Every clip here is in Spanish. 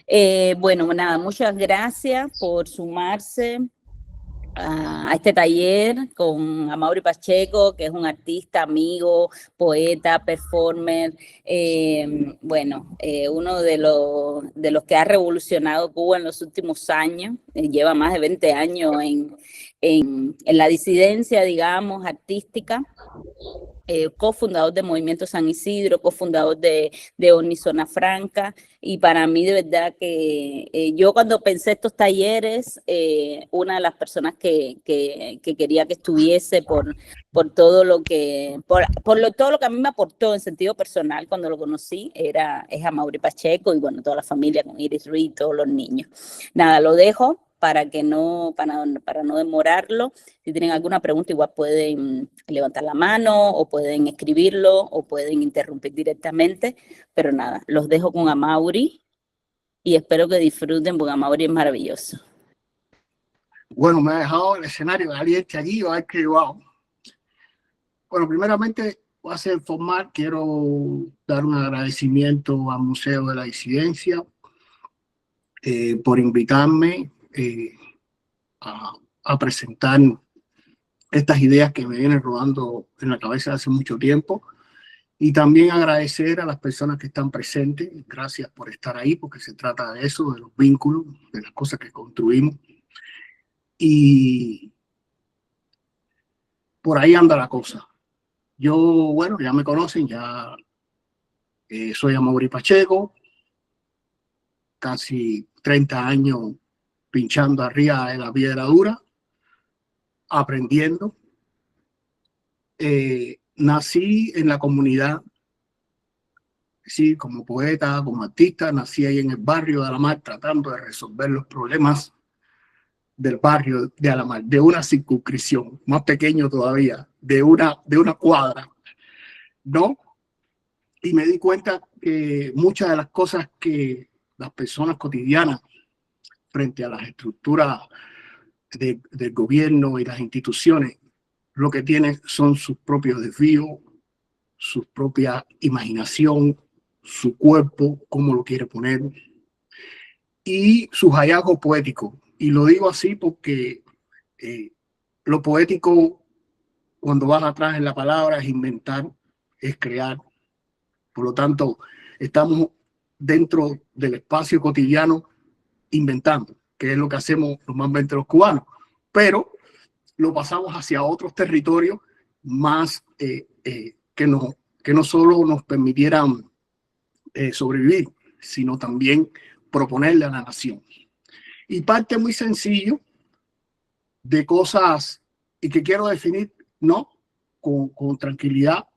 Bueno, nada, muchas gracias por sumarse a este taller con Amaury Pacheco, que es un artista, amigo, poeta, performer, uno de los que ha revolucionado Cuba en los últimos años, lleva más de 20 años en la disidencia, digamos, artística. Cofundador de Movimiento San Isidro, cofundador de ONI Zona Franca, y para mí de verdad que yo cuando pensé estos talleres, una de las personas que quería que estuviese por todo lo que, todo lo que a mí me aportó en sentido personal cuando lo conocí, es Amaury Pacheco, y bueno, toda la familia con Iris Ruiz, todos los niños. Nada, lo dejo para no demorarlo. Si tienen alguna pregunta, igual pueden levantar la mano o pueden escribirlo o pueden interrumpir directamente. Pero nada, los dejo con Amaury y espero que disfruten porque Amaury es maravilloso. Bueno, me ha dejado el escenario caliente allí, va a ver que wow. Bueno, primeramente voy a ser formal, quiero dar un agradecimiento al Museo de la Disidencia por invitarme a presentar estas ideas que me vienen rodando en la cabeza hace mucho tiempo, y también agradecer a las personas que están presentes. Gracias por estar ahí, porque se trata de eso, de los vínculos, de las cosas que construimos, y por ahí anda la cosa. Yo, bueno, ya me conocen, ya soy Amaury Pacheco, casi 30 años pinchando arriba de la piedra dura, aprendiendo. Nací en la comunidad, sí, como poeta, como artista, nací ahí en el barrio de Alamar, tratando de resolver los problemas del barrio de Alamar, de una circunscripción, más pequeño todavía, de una cuadra, ¿no? Y me di cuenta que muchas de las cosas que las personas cotidianas frente a las estructuras del gobierno y las instituciones, lo que tienen son sus propios desvíos, su propia imaginación, su cuerpo, cómo lo quiere poner, y sus hallazgos poéticos. Y lo digo así porque lo poético, cuando vas atrás en la palabra, es inventar, es crear. Por lo tanto, estamos dentro del espacio cotidiano inventando, que es lo que hacemos normalmente los cubanos, pero lo pasamos hacia otros territorios más que no solo nos permitieran sobrevivir, sino también proponerle a la nación. Y parte muy sencillo de cosas, y que quiero definir, ¿no? Con tranquilidad.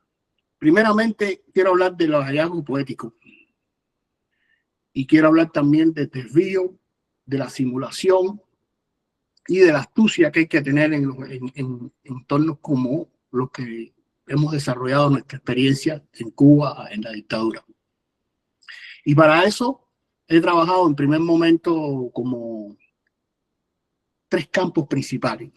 Primeramente, quiero hablar de los hallazgos poéticos. Y quiero hablar también del desvío, de la simulación y de la astucia que hay que tener en entornos como los que hemos desarrollado nuestra experiencia en Cuba, en la dictadura. Y para eso he trabajado en primer momento como 3 campos principales.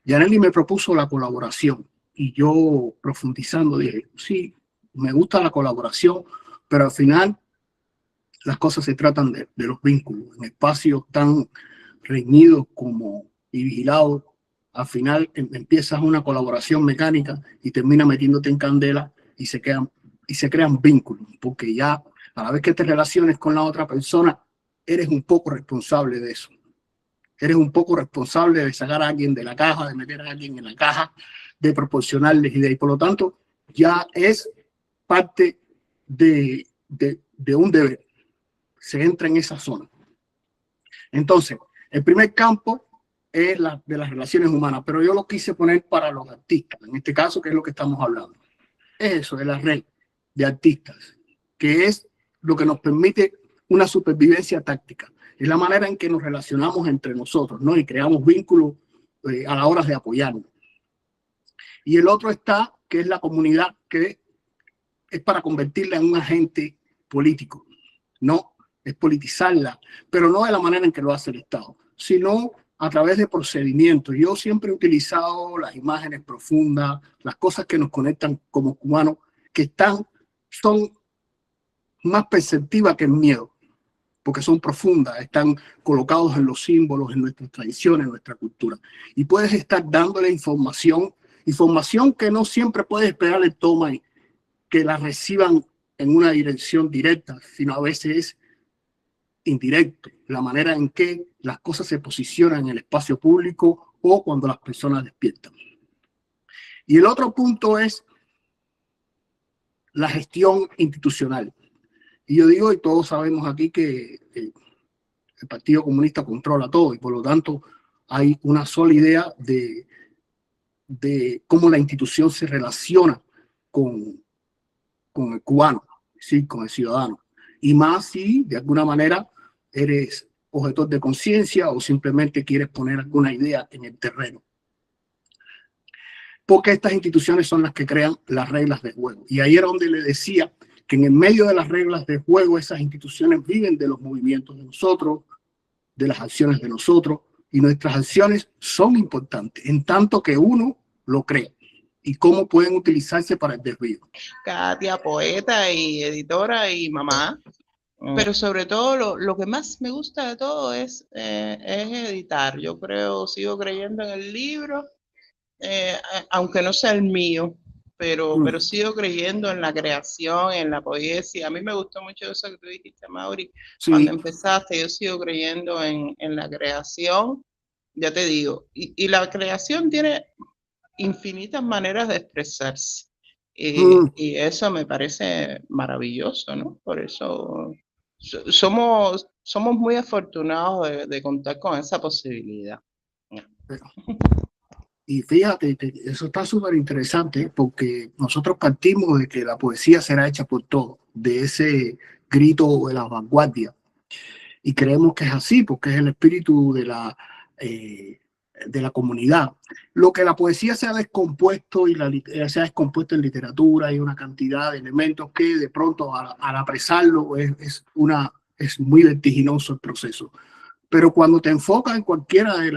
Yanely me propuso la colaboración y yo, profundizando, dije, sí, me gusta la colaboración, pero al final las cosas se tratan de los vínculos. En espacios tan reñidos como y vigilados, al final empiezas una colaboración mecánica y termina metiéndote en candela y se crean vínculos, porque ya a la vez que te relaciones con la otra persona, eres un poco responsable de eso. Eres un poco responsable de sacar a alguien de la caja, de meter a alguien en la caja, de proporcionarles ideas. Y por lo tanto, ya es parte de un deber. Se entra en esa zona. Entonces, el primer campo es de las relaciones humanas, pero yo lo quise poner para los artistas, en este caso, que es lo que estamos hablando. Es eso, es la red de artistas, que es lo que nos permite una supervivencia táctica. Es la manera en que nos relacionamos entre nosotros, ¿no? Y creamos vínculos a la hora de apoyarnos. Y el otro está, que es la comunidad, que es para convertirla en un agente político, ¿no? Es politizarla, pero no de la manera en que lo hace el Estado, sino a través de procedimientos. Yo siempre he utilizado las imágenes profundas, las cosas que nos conectan como cubanos, que son más perceptivas que el miedo. porque son profundas, están colocados en los símbolos, en nuestras tradiciones, en nuestra cultura. Y puedes estar dándole información que no siempre puedes esperar el toma y que la reciban en una dirección directa, sino a veces es indirecto, la manera en que las cosas se posicionan en el espacio público o cuando las personas despiertan. Y el otro punto es la gestión institucional. Y yo digo, y todos sabemos aquí que el Partido Comunista controla todo y por lo tanto hay una sola idea de cómo la institución se relaciona con el cubano, ¿sí? Con el ciudadano. Y más si de alguna manera eres objetor de conciencia o simplemente quieres poner alguna idea en el terreno. Porque estas instituciones son las que crean las reglas de juego. Y ahí era donde le decía que en el medio de las reglas de juego esas instituciones viven de los movimientos de nosotros, de las acciones de nosotros, y nuestras acciones son importantes, en tanto que uno lo crea. Y cómo pueden utilizarse para el desvío. Katia, poeta y editora y mamá. Pero sobre todo lo que más me gusta de todo es editar. Yo sigo creyendo en el libro, aunque no sea el mío, pero sigo creyendo en la creación, en la poesía. A mí me gustó mucho eso que tú dijiste, Mauri, sí. Cuando empezaste. Yo sigo creyendo en la creación, ya te digo, y la creación tiene infinitas maneras de expresarse. Y eso me parece maravilloso, ¿no? Por eso somos muy afortunados de contar con esa posibilidad. Y fíjate, eso está súper interesante porque nosotros partimos de que la poesía será hecha por todos, de ese grito de la vanguardia. Y creemos que es así porque es el espíritu de la comunidad. Lo que la poesía se ha descompuesto se ha descompuesto en literatura y una cantidad de elementos que de pronto al apresarlo es muy vertiginoso el proceso. Pero cuando te enfocas en cualquiera de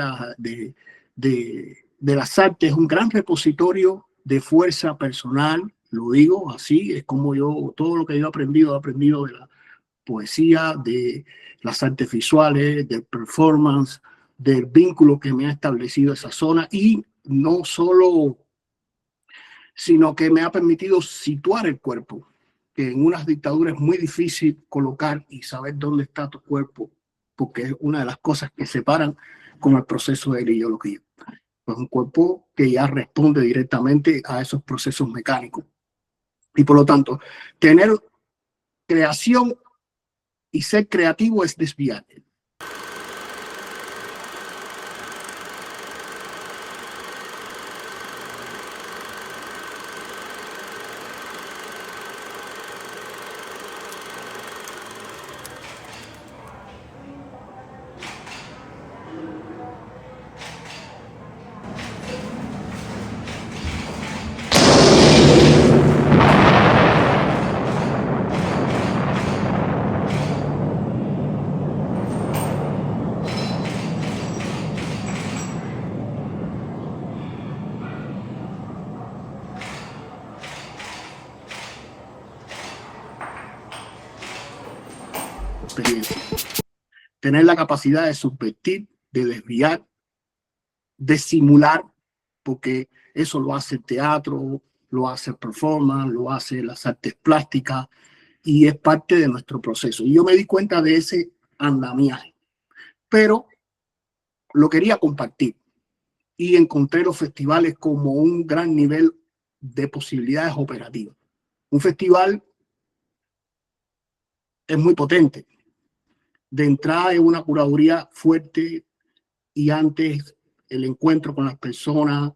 las artes, es un gran repositorio de fuerza personal, lo digo así, es como todo lo que yo he aprendido de la poesía, de las artes visuales, del performance, del vínculo que me ha establecido esa zona, y no solo, sino que me ha permitido situar el cuerpo, que en unas dictaduras es muy difícil colocar y saber dónde está tu cuerpo, porque es una de las cosas que separan con el proceso de la ideología. Es un cuerpo que ya responde directamente a esos procesos mecánicos. Y por lo tanto, tener creación y ser creativo es desviar. Experiencia. Tener la capacidad de subvertir, de desviar, de simular, porque eso lo hace el teatro, lo hace el performance, lo hace las artes plásticas y es parte de nuestro proceso. Y yo me di cuenta de ese andamiaje, pero lo quería compartir y encontré los festivales como un gran nivel de posibilidades operativas. Un festival es muy potente. De entrada es una curaduría fuerte y antes el encuentro con las personas,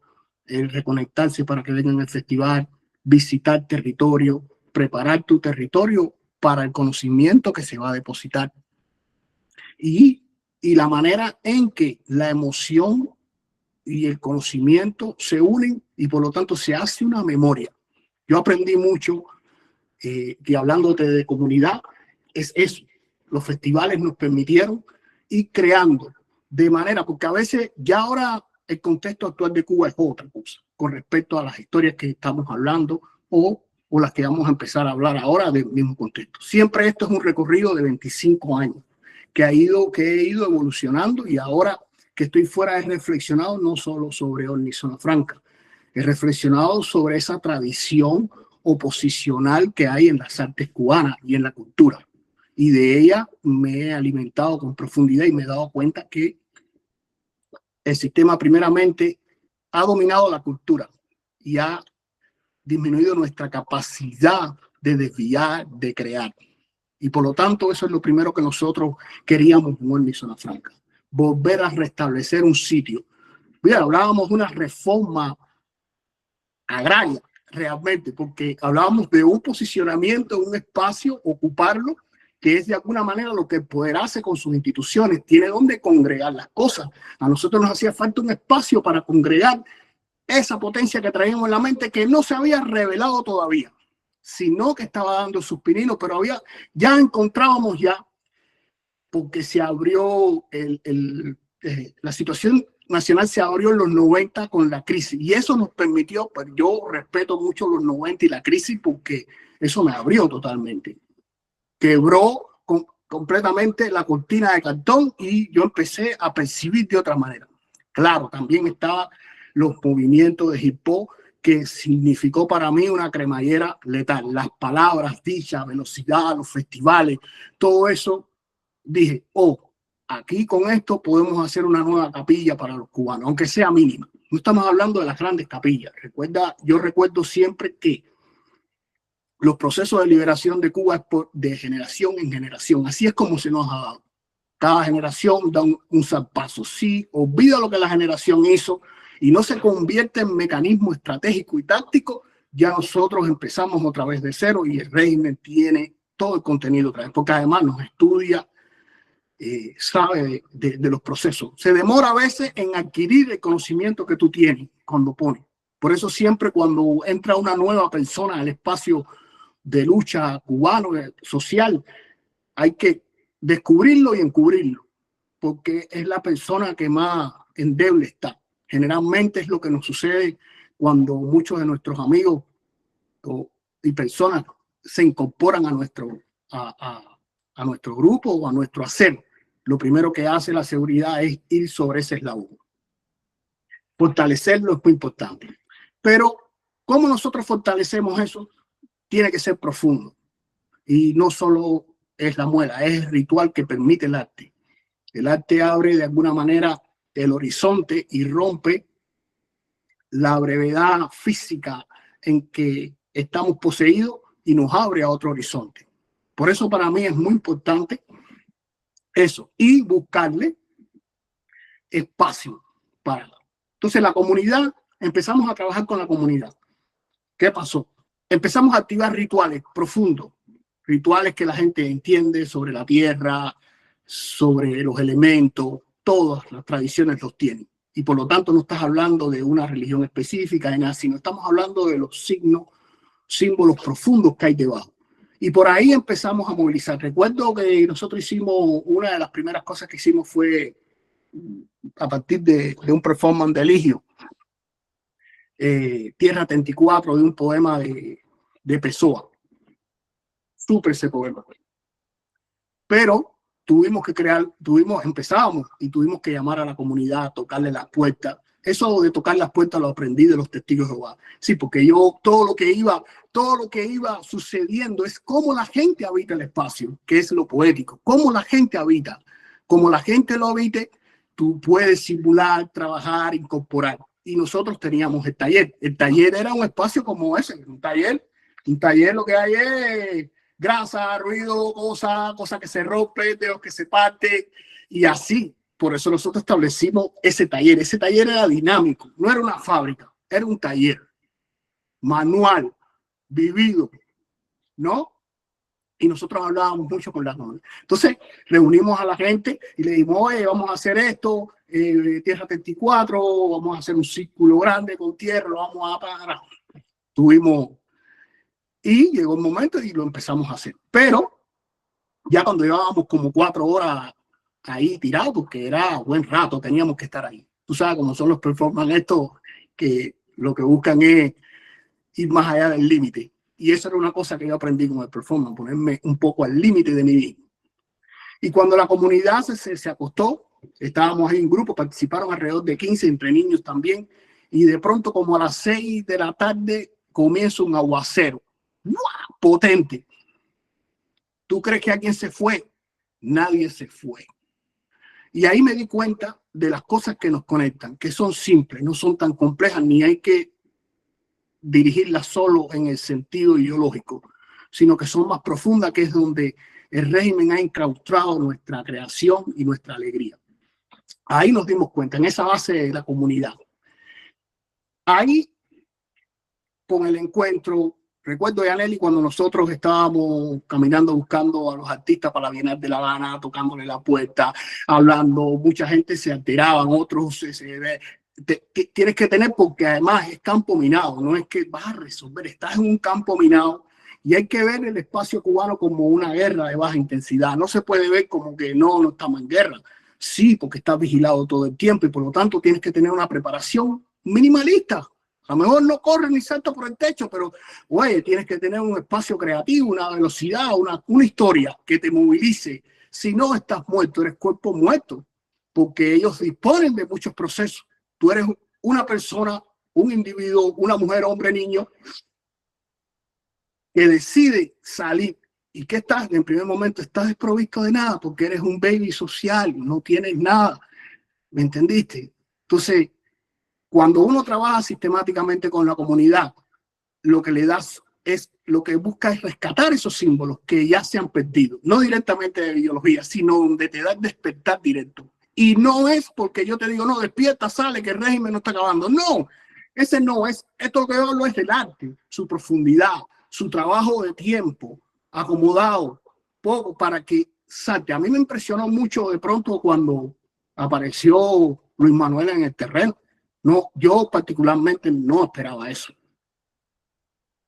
el reconectarse para que vengan al festival, visitar territorio, preparar tu territorio para el conocimiento que se va a depositar y la manera en que la emoción y el conocimiento se unen y por lo tanto se hace una memoria. Yo aprendí mucho que hablándote de comunidad es eso. Los festivales nos permitieron ir creando de manera, porque a veces ya ahora el contexto actual de Cuba es otra cosa con respecto a las historias que estamos hablando o las que vamos a empezar a hablar ahora del mismo contexto. Siempre esto es un recorrido de 25 años que he ido evolucionando, y ahora que estoy fuera he reflexionado no solo sobre Orly Zona Franca, he reflexionado sobre esa tradición oposicional que hay en las artes cubanas y en la cultura. Y de ella me he alimentado con profundidad y me he dado cuenta que el sistema primeramente ha dominado la cultura y ha disminuido nuestra capacidad de desviar, de crear. Y por lo tanto, eso es lo primero que nosotros queríamos en Orly Zona Franca. Volver a restablecer un sitio. Mira, hablábamos de una reforma agraria, realmente, porque hablábamos de un posicionamiento, un espacio, ocuparlo, que es de alguna manera lo que el poder hace con sus instituciones, tiene donde congregar las cosas. A nosotros nos hacía falta un espacio para congregar esa potencia que traíamos en la mente, que no se había revelado todavía, sino que estaba dando sus pininos, pero ya encontrábamos ya, porque se abrió la situación nacional se abrió en los 90 con la crisis, y eso nos permitió, pues yo respeto mucho los 90 y la crisis, porque eso me abrió totalmente. Quebró completamente la cortina de cartón y yo empecé a percibir de otra manera. Claro, también estaban los movimientos de hip hop, que significó para mí una cremallera letal. Las palabras dichas, velocidad, los festivales, todo eso, dije, aquí con esto podemos hacer una nueva capilla para los cubanos, aunque sea mínima. No estamos hablando de las grandes capillas. Yo recuerdo siempre que los procesos de liberación de Cuba es de generación en generación. Así es como se nos ha dado. Cada generación da un zarpazo. Si olvida lo que la generación hizo y no se convierte en mecanismo estratégico y táctico, ya nosotros empezamos otra vez de cero y el régimen tiene todo el contenido otra vez, porque además nos estudia, sabe de los procesos. Se demora a veces en adquirir el conocimiento que tú tienes cuando pones. Por eso siempre cuando entra una nueva persona al espacio de lucha cubano, social, hay que descubrirlo y encubrirlo, porque es la persona que más endeble está. Generalmente es lo que nos sucede cuando muchos de nuestros amigos y personas se incorporan a nuestro grupo o a nuestro hacer. Lo primero que hace la seguridad es ir sobre ese eslabón. Fortalecerlo es muy importante. Pero, ¿cómo nosotros fortalecemos eso? Tiene que ser profundo. Y no solo es la muela, es el ritual que permite el arte. El arte abre de alguna manera el horizonte y rompe la brevedad física en que estamos poseídos y nos abre a otro horizonte. Por eso para mí es muy importante eso y buscarle espacio para. Entonces la comunidad, empezamos a trabajar con la comunidad. ¿Qué pasó? Empezamos a activar rituales profundos, rituales que la gente entiende sobre la tierra, sobre los elementos, todas las tradiciones los tienen. Y por lo tanto no estás hablando de una religión específica, sino estamos hablando de los símbolos profundos que hay debajo. Y por ahí empezamos a movilizar. Recuerdo que nosotros hicimos, una de las primeras cosas que hicimos fue a partir de un performance de Eligio, Tierra 34, de un poema de Pessoa. Súper ese poema. Pero tuvimos que empezábamos y tuvimos que llamar a la comunidad, tocarle las puertas. Eso de tocar las puertas lo aprendí de los testigos de Jehová. Sí, porque yo todo lo que iba sucediendo es cómo la gente habita el espacio, que es lo poético. Cómo la gente habita. Como la gente lo habite, tú puedes simular, trabajar, incorporar. Y nosotros teníamos el taller. El taller era un espacio como ese, un taller lo que hay es grasa, ruido, cosa que se rompe, dedos que se parte y así. Por eso nosotros establecimos ese taller. Ese taller era dinámico, no era una fábrica, era un taller manual, vivido, ¿no? Y nosotros hablábamos mucho con las novias. Entonces reunimos a la gente y le dijimos, oye, vamos a hacer esto, Tierra 34, vamos a hacer un círculo grande con tierra, lo vamos a parar. Y llegó un momento y lo empezamos a hacer. Pero ya cuando llevábamos como 4 horas ahí tirados, porque era buen rato, teníamos que estar ahí. Tú sabes cómo son los performance estos, que lo que buscan es ir más allá del límite. Y eso era una cosa que yo aprendí con el performance, ponerme un poco al límite de mi vida. Y cuando la comunidad se acostó, estábamos ahí en grupo, participaron alrededor de 15, entre niños también, y de pronto como a las 6 de la tarde comienza un aguacero potente. ¿Tú crees que alguien se fue? Nadie se fue. Y ahí me di cuenta de las cosas que nos conectan, que son simples, no son tan complejas, ni hay que dirigirlas solo en el sentido ideológico, sino que son más profundas, que es donde el régimen ha incrustado nuestra creación y nuestra alegría. Ahí nos dimos cuenta, en esa base de la comunidad. Ahí, con el encuentro, recuerdo, Yaneli, cuando nosotros estábamos caminando buscando a los artistas para la Bienal de La Habana, tocándole la puerta, hablando, mucha gente se alteraba, otros tienes que tener, porque además es campo minado, no es que vas a resolver, estás en un campo minado y hay que ver el espacio cubano como una guerra de baja intensidad. No se puede ver como que no estamos en guerra. Sí, porque estás vigilado todo el tiempo y por lo tanto tienes que tener una preparación minimalista. A lo mejor no corre ni salta por el techo, pero oye, tienes que tener un espacio creativo, una velocidad, una historia que te movilice. Si no, estás muerto, eres cuerpo muerto, porque ellos disponen de muchos procesos. Tú eres una persona, un individuo, una mujer, hombre, niño, que decide salir. ¿Y qué estás? En primer momento estás desprovisto de nada, porque eres un baby social, no tienes nada. ¿Me entendiste? Entonces, cuando uno trabaja sistemáticamente con la comunidad, lo que le das es, lo que busca es rescatar esos símbolos que ya se han perdido, no directamente de ideología, sino donde te da el despertar directo. Y no es porque yo te digo, no, despierta, sale, que el régimen no está acabando. No, ese no es. Esto que yo hablo es del arte, su profundidad, su trabajo de tiempo, acomodado, poco para que salte. A mí me impresionó mucho de pronto cuando apareció Luis Manuel en el terreno. No, yo particularmente no esperaba eso.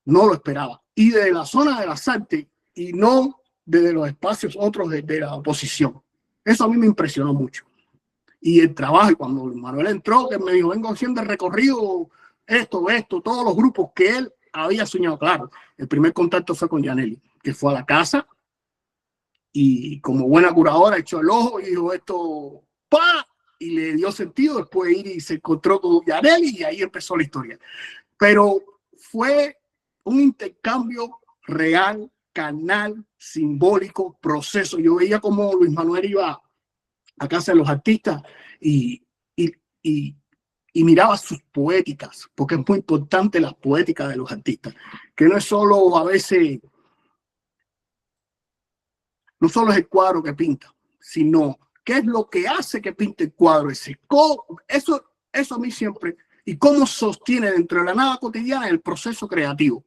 No lo esperaba. Y desde la zona de las artes y no desde los espacios otros de la oposición. Eso a mí me impresionó mucho. Y el trabajo, y cuando Manuel entró, que me dijo, vengo haciendo el recorrido, esto, todos los grupos que él había soñado. Claro, el primer contacto fue con Yaneli, que fue a la casa y como buena curadora echó el ojo y dijo esto, ¡pa! Y le dio sentido. Después ir y se encontró con Yaneli y ahí empezó la historia. Pero fue un intercambio real, canal, simbólico, proceso. Yo veía como Luis Manuel iba a casa de los artistas y miraba sus poéticas, porque es muy importante la poética de los artistas, que no es solo a veces, no solo es el cuadro que pinta, sino qué es lo que hace que pinte el cuadro ese. Eso a mí siempre, y cómo sostiene dentro de la nada cotidiana el proceso creativo.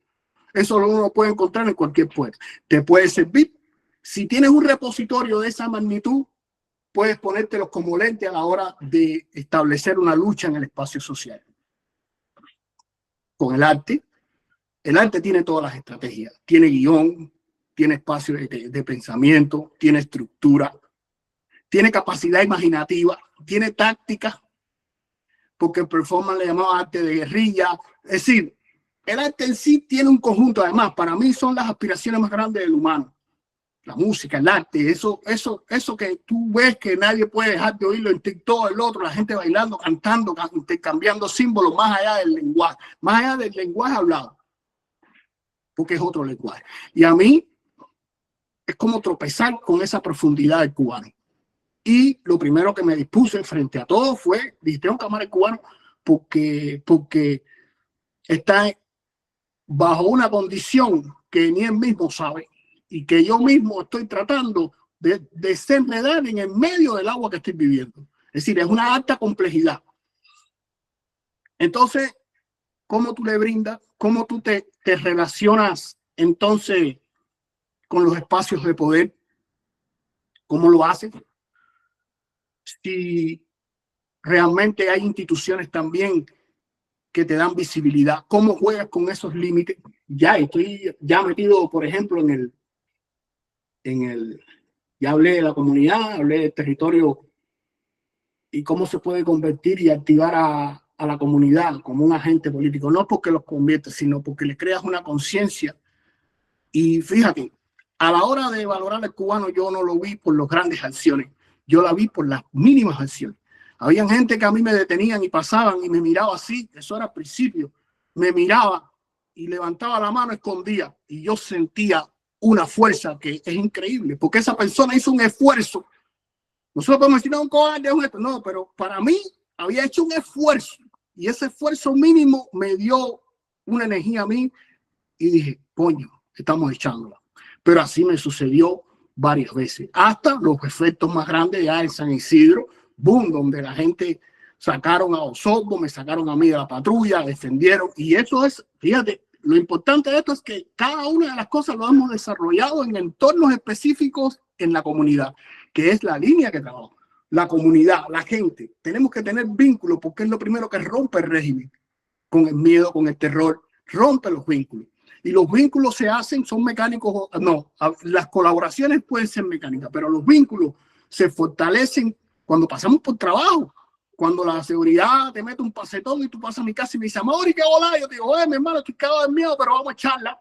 Eso uno lo puede encontrar en cualquier poeta. Te puede servir. Si tienes un repositorio de esa magnitud, puedes ponértelos como lente a la hora de establecer una lucha en el espacio social. Con el arte tiene todas las estrategias. Tiene guión, tiene espacio de pensamiento, tiene estructura, tiene capacidad imaginativa, tiene táctica, porque el performance le llamaba arte de guerrilla. Es decir, el arte en sí tiene un conjunto. Además, para mí son las aspiraciones más grandes del humano. La música, el arte, eso que tú ves que nadie puede dejar de oírlo en TikTok, el otro, la gente bailando, cantando, intercambiando símbolos más allá del lenguaje hablado, porque es otro lenguaje. Y a mí es como tropezar con esa profundidad del cubano. Y lo primero que me dispuse frente a todo fue, dije, un camarada cubano, porque está bajo una condición que ni él mismo sabe y que yo mismo estoy tratando de desenredar en el medio del agua que estoy viviendo. Es decir, es una alta complejidad. Entonces, ¿cómo tú le brindas? ¿Cómo tú te relacionas entonces con los espacios de poder? ¿Cómo lo haces? Si realmente hay instituciones también que te dan visibilidad, ¿cómo juegas con esos límites? Ya estoy metido, por ejemplo, ya hablé de la comunidad, hablé del territorio y cómo se puede convertir y activar a la comunidad como un agente político, no porque los conviertes, sino porque le creas una conciencia. Y fíjate, A la hora de valorar al cubano, yo no lo vi por las grandes acciones, yo la vi por las mínimas acciones. Habían gente que a mí me detenían y pasaban y me miraba así, eso era al principio, me miraba y levantaba la mano escondida y yo sentía una fuerza que es increíble, porque esa persona hizo un esfuerzo. Nosotros podemos decir, no, un cobarde, un esto, no, pero para mí había hecho un esfuerzo y ese esfuerzo mínimo me dio una energía a mí y dije, coño, estamos echándola. Pero así me sucedió varias veces, hasta los efectos más grandes ya en San Isidro, boom, donde la gente sacaron a Osorbo, me sacaron a mí de la patrulla, defendieron, y eso es, fíjate, lo importante de esto es que cada una de las cosas lo hemos desarrollado en entornos específicos en la comunidad, que es la línea que trabajo. La comunidad, la gente, tenemos que tener vínculos porque es lo primero que rompe el régimen, con el miedo, con el terror, rompe los vínculos. Y los vínculos se hacen, son mecánicos, no, las colaboraciones pueden ser mecánicas, pero los vínculos se fortalecen cuando pasamos por trabajo. Cuando la seguridad te mete un pasetón y tú pasas a mi casa y me dice, amor, ¿y qué hola? Yo te digo, mi hermano, estoy cagado de miedo, pero vamos a echarla.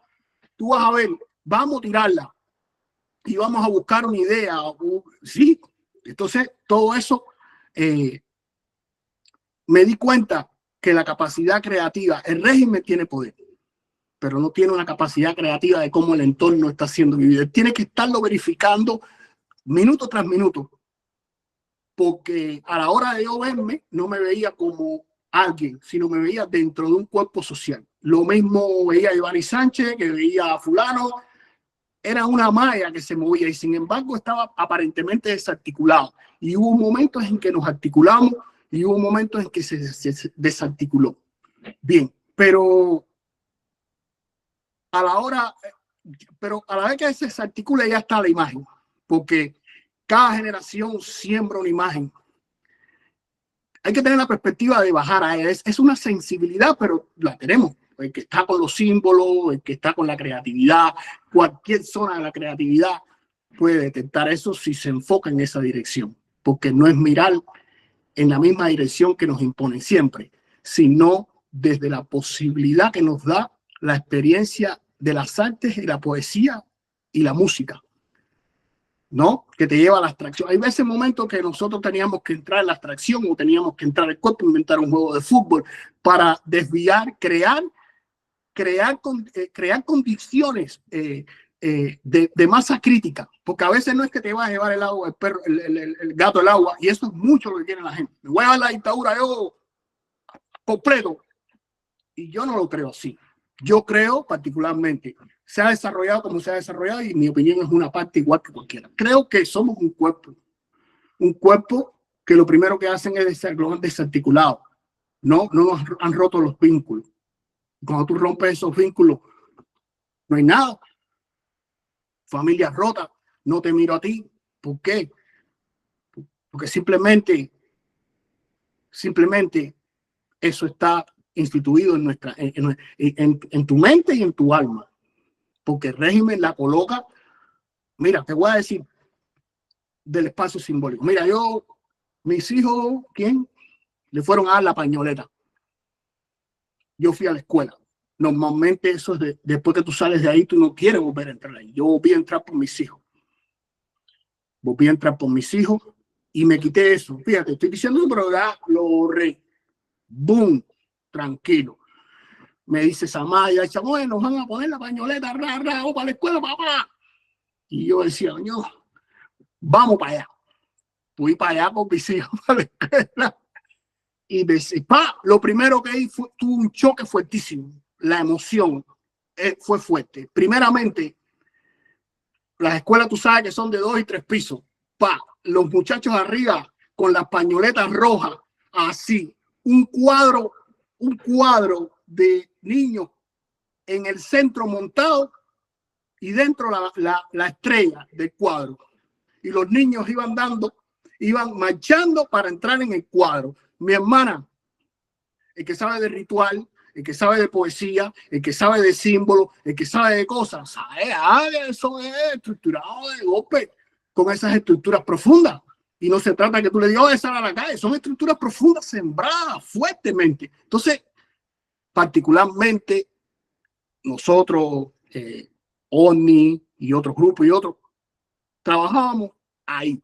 Tú vas a ver, vamos a tirarla y vamos a buscar una idea. Sí, entonces todo eso me di cuenta que la capacidad creativa, el régimen tiene poder, pero no tiene una capacidad creativa de cómo el entorno está siendo vivido. Tiene que estarlo verificando minuto tras minuto, porque a la hora de yo verme, no me veía como alguien, sino me veía dentro de un cuerpo social. Lo mismo veía a Iván y Sánchez, que veía a fulano, era una malla que se movía y sin embargo estaba aparentemente desarticulado. Y hubo momentos en que nos articulamos y hubo momentos en que se desarticuló. Bien, pero a la vez que se articula ya está la imagen, porque cada generación siembra una imagen. Hay que tener la perspectiva de bajar a él. Es una sensibilidad, pero la tenemos. El que está con los símbolos, el que está con la creatividad, cualquier zona de la creatividad puede detectar eso si se enfoca en esa dirección, porque no es mirar en la misma dirección que nos imponen siempre, sino desde la posibilidad que nos da la experiencia de las artes y la poesía y la música, ¿no? Que te lleva a la abstracción. Hay veces momentos que nosotros teníamos que entrar en la abstracción o teníamos que entrar al cuerpo, inventar un juego de fútbol para desviar, crear condiciones de masa crítica, porque a veces no es que te va a llevar el agua, el perro, el gato el agua, y eso es mucho lo que tiene la gente. Me voy a dar la dictadura yo completo, y yo no lo creo así. Yo creo particularmente, se ha desarrollado como se ha desarrollado y mi opinión es una parte igual que cualquiera. Creo que somos un cuerpo que lo primero que hacen es desarticulado. No nos han roto los vínculos. Cuando tú rompes esos vínculos, no hay nada. Familia rota, no te miro a ti. ¿Por qué? Porque simplemente eso está instituido en tu mente y en tu alma. Porque el régimen la coloca. Mira, te voy a decir del espacio simbólico. Mira, mis hijos, ¿quién? Le fueron a dar la pañoleta. Yo fui a la escuela. Normalmente eso es después que tú sales de ahí, tú no quieres volver a entrar ahí. Yo volví a entrar por mis hijos. Y me quité eso. Fíjate, estoy diciendo eso, pero ya lo borré. Boom, tranquilo. Me dice Samaya, bueno, nos van a poner la pañoleta, para la escuela, papá. Y yo decía, no, vamos para allá. Fui para allá con mis hijos para la escuela. Y lo primero que hice tuve un choque fuertísimo. La emoción fue fuerte. Primeramente, las escuelas tú sabes que son de 2 y 3 pisos. Los muchachos arriba con las pañoletas rojas, así. Un cuadro de niños en el centro montado y dentro la estrella del cuadro. Y los niños iban marchando para entrar en el cuadro. Mi hermana, el que sabe de ritual, el que sabe de poesía, el que sabe de símbolos, el que sabe de cosas, sabe, eso es estructurado de golpe con esas estructuras profundas. Y no se trata que tú le digas, esa a la calle, son estructuras profundas sembradas fuertemente. Entonces, particularmente nosotros, ONI y otros grupos y otros, trabajábamos ahí,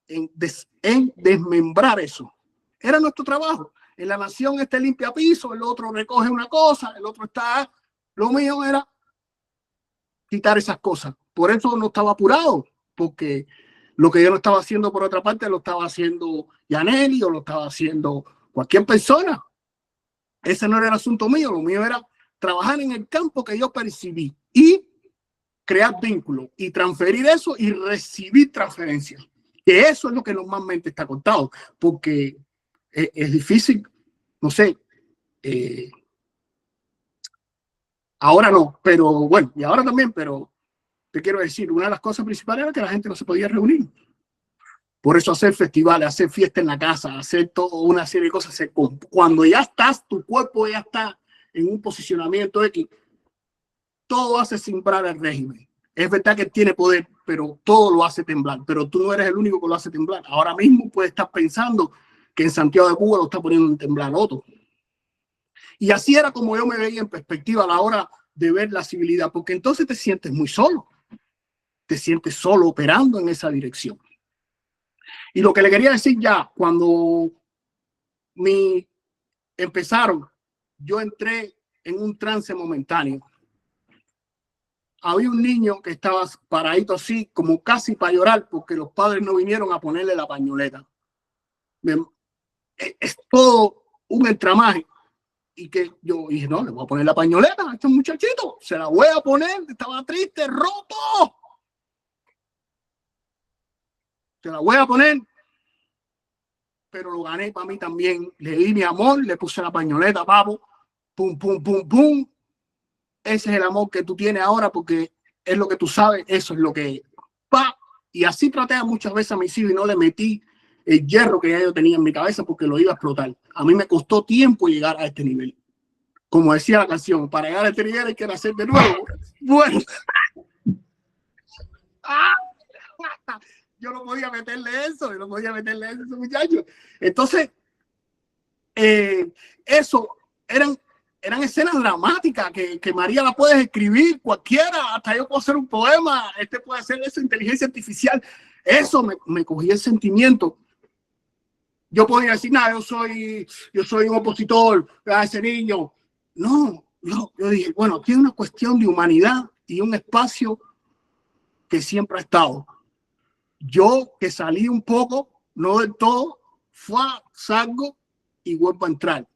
en desmembrar eso. Era nuestro trabajo. En La Nación limpia piso, el otro recoge una cosa, el otro está... Lo mío era quitar esas cosas. Por eso no estaba apurado, porque lo que yo no estaba haciendo por otra parte lo estaba haciendo Yaneli o lo estaba haciendo cualquier persona. Ese no era el asunto mío. Lo mío era trabajar en el campo que yo percibí y crear vínculos y transferir eso y recibir transferencias. Que eso es lo que normalmente está contado, porque es difícil, no sé, ahora no, pero bueno, y ahora también, pero te quiero decir, una de las cosas principales era que la gente no se podía reunir. Por eso hacer festivales, hacer fiesta en la casa, hacer toda una serie de cosas, cuando ya estás, tu cuerpo ya está en un posicionamiento X, todo hace simbrar el régimen. Es verdad que tiene poder, pero todo lo hace temblar. Pero tú no eres el único que lo hace temblar. Ahora mismo puedes estar pensando que en Santiago de Cuba lo está poniendo en temblar otro. Y así era como yo me veía en perspectiva a la hora de ver la civilidad, porque entonces te sientes muy solo. Te sientes solo operando en esa dirección. Y lo que le quería decir ya, cuando empezaron, yo entré en un trance momentáneo. Había un niño que estaba paradito así, como casi para llorar, porque los padres no vinieron a ponerle la pañoleta. Es todo un entramaje. Y que yo dije, no, le voy a poner la pañoleta a este muchachito. Se la voy a poner. Estaba triste, roto. Se la voy a poner. Pero lo gané para mí también. Le di mi amor, le puse la pañoleta, papo. Pum, pum, pum, pum. Ese es el amor que tú tienes ahora porque es lo que tú sabes, eso es lo que pa. Y así traté a muchas veces a mis hijos y no le metí el hierro que ya yo tenía en mi cabeza porque lo iba a explotar. A mí me costó tiempo llegar a este nivel. Como decía la canción, para llegar a este nivel hay que nacer de nuevo. Bueno, yo no podía meterle eso, yo no podía meterle eso a ese muchacho. Entonces, eso eran escenas dramáticas que María la puedes escribir, cualquiera, hasta yo puedo hacer un poema, puede hacer eso, inteligencia artificial. Eso me cogía el sentimiento. Yo podía decir, nada, yo soy un opositor a ese niño. No, yo dije, bueno, tiene una cuestión de humanidad y un espacio que siempre ha estado. Yo que salí un poco, no del todo, salgo y vuelvo a entrar.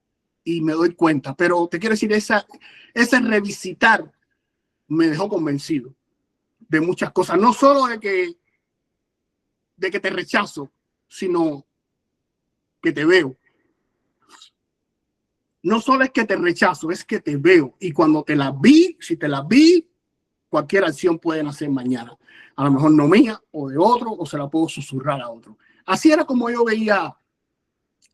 Y me doy cuenta, pero te quiero decir, ese revisitar me dejó convencido de muchas cosas, no solo de que te rechazo, sino que te veo. No solo es que te rechazo, es que te veo. Y cuando te las vi, si te las vi, cualquier acción puede nacer mañana. A lo mejor no mía o de otro, o se la puedo susurrar a otro. Así era como yo veía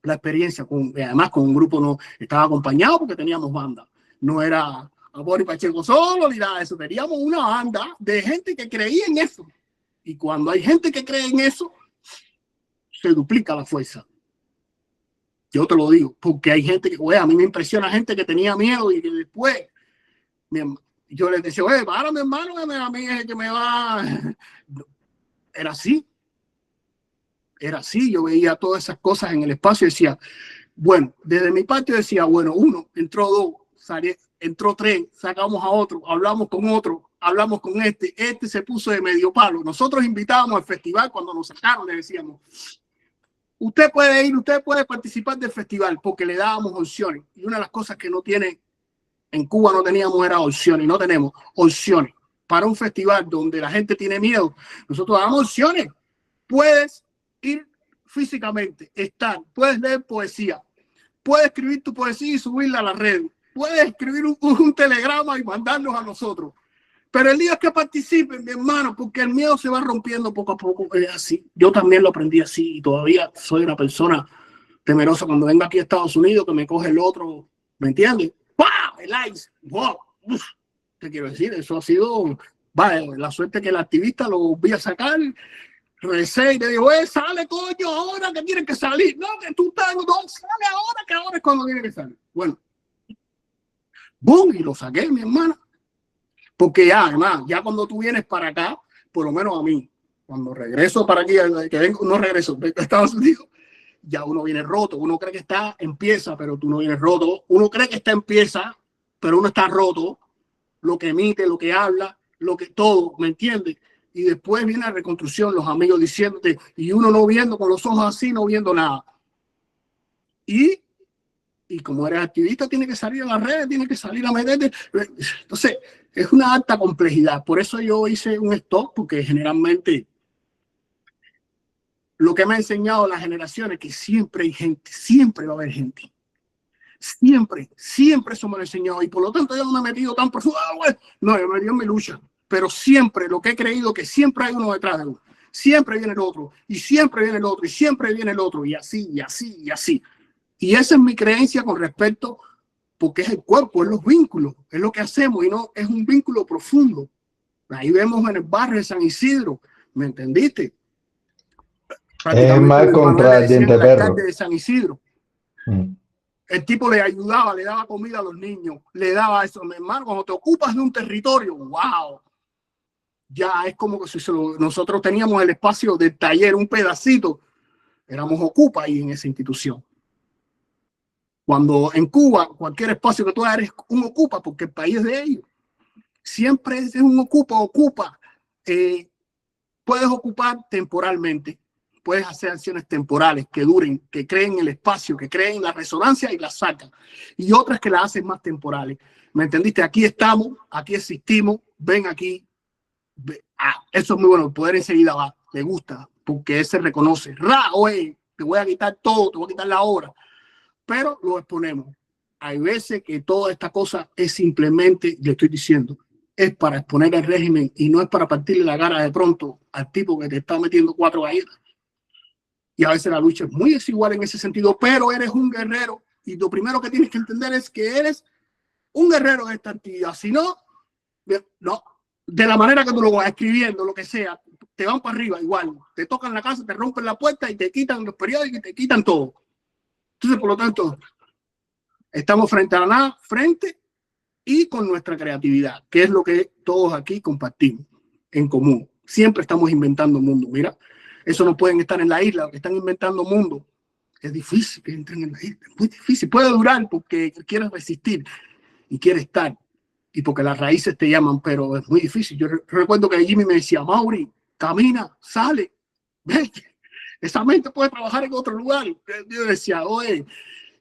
la experiencia, además con un grupo no estaba acompañado porque teníamos banda, no era a Boris Pacheco solo ni nada de eso, teníamos una banda de gente que creía en eso, y cuando hay gente que cree en eso se duplica la fuerza. Yo te lo digo, porque hay gente que, a mí me impresiona gente que tenía miedo y que después yo les decía, para mi hermano, a mí es el que me va. Era así. Era así, yo veía todas esas cosas en el espacio y decía, bueno, desde mi parte decía, bueno, uno, entró dos, entró tres, sacamos a otro, hablamos con otro, hablamos con este se puso de medio palo. Nosotros invitábamos al festival, cuando nos sacaron le decíamos, usted puede ir, usted puede participar del festival, porque le dábamos opciones. Y una de las cosas que no tiene, en Cuba no teníamos era opciones, no tenemos opciones. Para un festival donde la gente tiene miedo, nosotros damos opciones. Puedes ir físicamente, estar, puedes leer poesía, puedes escribir tu poesía y subirla a la red, puedes escribir un telegrama y mandarnos a nosotros, pero el día que participen, mi hermano, porque el miedo se va rompiendo poco a poco, es así. Yo también lo aprendí así y todavía soy una persona temerosa cuando venga aquí a Estados Unidos, que me coge el otro, ¿me entiendes? ¡Pah! El ICE, ¡wow! Uf, te quiero decir, eso ha sido, vale, la suerte que el activista lo voy a sacar. Recé y le digo, sale coño, ahora que tienen que salir. No, que tú estás, no, sale ahora, que ahora es cuando tiene que salir. Bueno, boom, y lo saqué, mi hermana. Porque ya, además, ya cuando tú vienes para acá, por lo menos a mí, cuando regreso para aquí, que vengo, no regreso de Estados Unidos, ya uno viene roto. Uno cree que está en pieza, pero tú no vienes roto. Uno cree que está en pieza, pero uno está roto. Lo que emite, lo que habla, lo que todo, ¿me entiendes? Y después viene la reconstrucción, los amigos diciéndote, y uno no viendo con los ojos así, no viendo nada. Y como eres activista, tiene que salir a las redes, tiene que salir a meterte. Entonces, es una alta complejidad. Por eso yo hice un stop, porque generalmente lo que me ha enseñado las generaciones es que siempre hay gente, siempre va a haber gente. Siempre, siempre eso me lo he enseñado. Y por lo tanto, yo no me he metido tan profundo. No, yo me he metido en mi lucha. Pero siempre lo que he creído que siempre hay uno detrás de uno. Siempre viene el otro, y siempre viene el otro, y siempre viene el otro, y así, y así, y así. Y esa es mi creencia con respecto, porque es el cuerpo, es los vínculos, es lo que hacemos y no es un vínculo profundo. Ahí vemos en el barrio de San Isidro, ¿me entendiste? Es más contra el diente perro. De San Isidro. El tipo le ayudaba, le daba comida a los niños, le daba eso. Mi hermano, cuando te ocupas de un territorio, wow, ya es como que si nosotros teníamos el espacio del taller, un pedacito, éramos ocupa ahí en esa institución. Cuando en Cuba, cualquier espacio que tú eres un ocupa, porque el país es de ellos. Siempre es un ocupa. Puedes ocupar temporalmente, puedes hacer acciones temporales que duren, que creen el espacio, que creen la resonancia y la sacan. Y otras que las hacen más temporales. ¿Me entendiste? Aquí estamos, aquí existimos, ven aquí. Eso es muy bueno, el poder enseguida va, te gusta, porque ese reconoce. Oye, te voy a quitar todo, te voy a quitar la obra. Pero lo exponemos. Hay veces que toda esta cosa es simplemente, le estoy diciendo, es para exponer el régimen y no es para partirle la cara de pronto al tipo que te está metiendo 4 galletas. Y a veces la lucha es muy desigual en ese sentido, pero eres un guerrero y lo primero que tienes que entender es que eres un guerrero de esta actividad. Si no, de la manera que tú lo vas escribiendo, lo que sea, te van para arriba igual. Te tocan la casa, te rompen la puerta y te quitan los periódicos y te quitan todo. Entonces, por lo tanto, estamos frente a la nada, y con nuestra creatividad, que es lo que todos aquí compartimos en común. Siempre estamos inventando mundo. Mira, eso no pueden estar en la isla, están inventando mundo. Es difícil que entren en la isla, es muy difícil. Puede durar porque quieres resistir y quieres estar, y porque las raíces te llaman, pero es muy difícil. Yo recuerdo que Jimmy me decía, Mauri, camina, sale, vete. Esa mente puede trabajar en otro lugar. Yo decía, oye,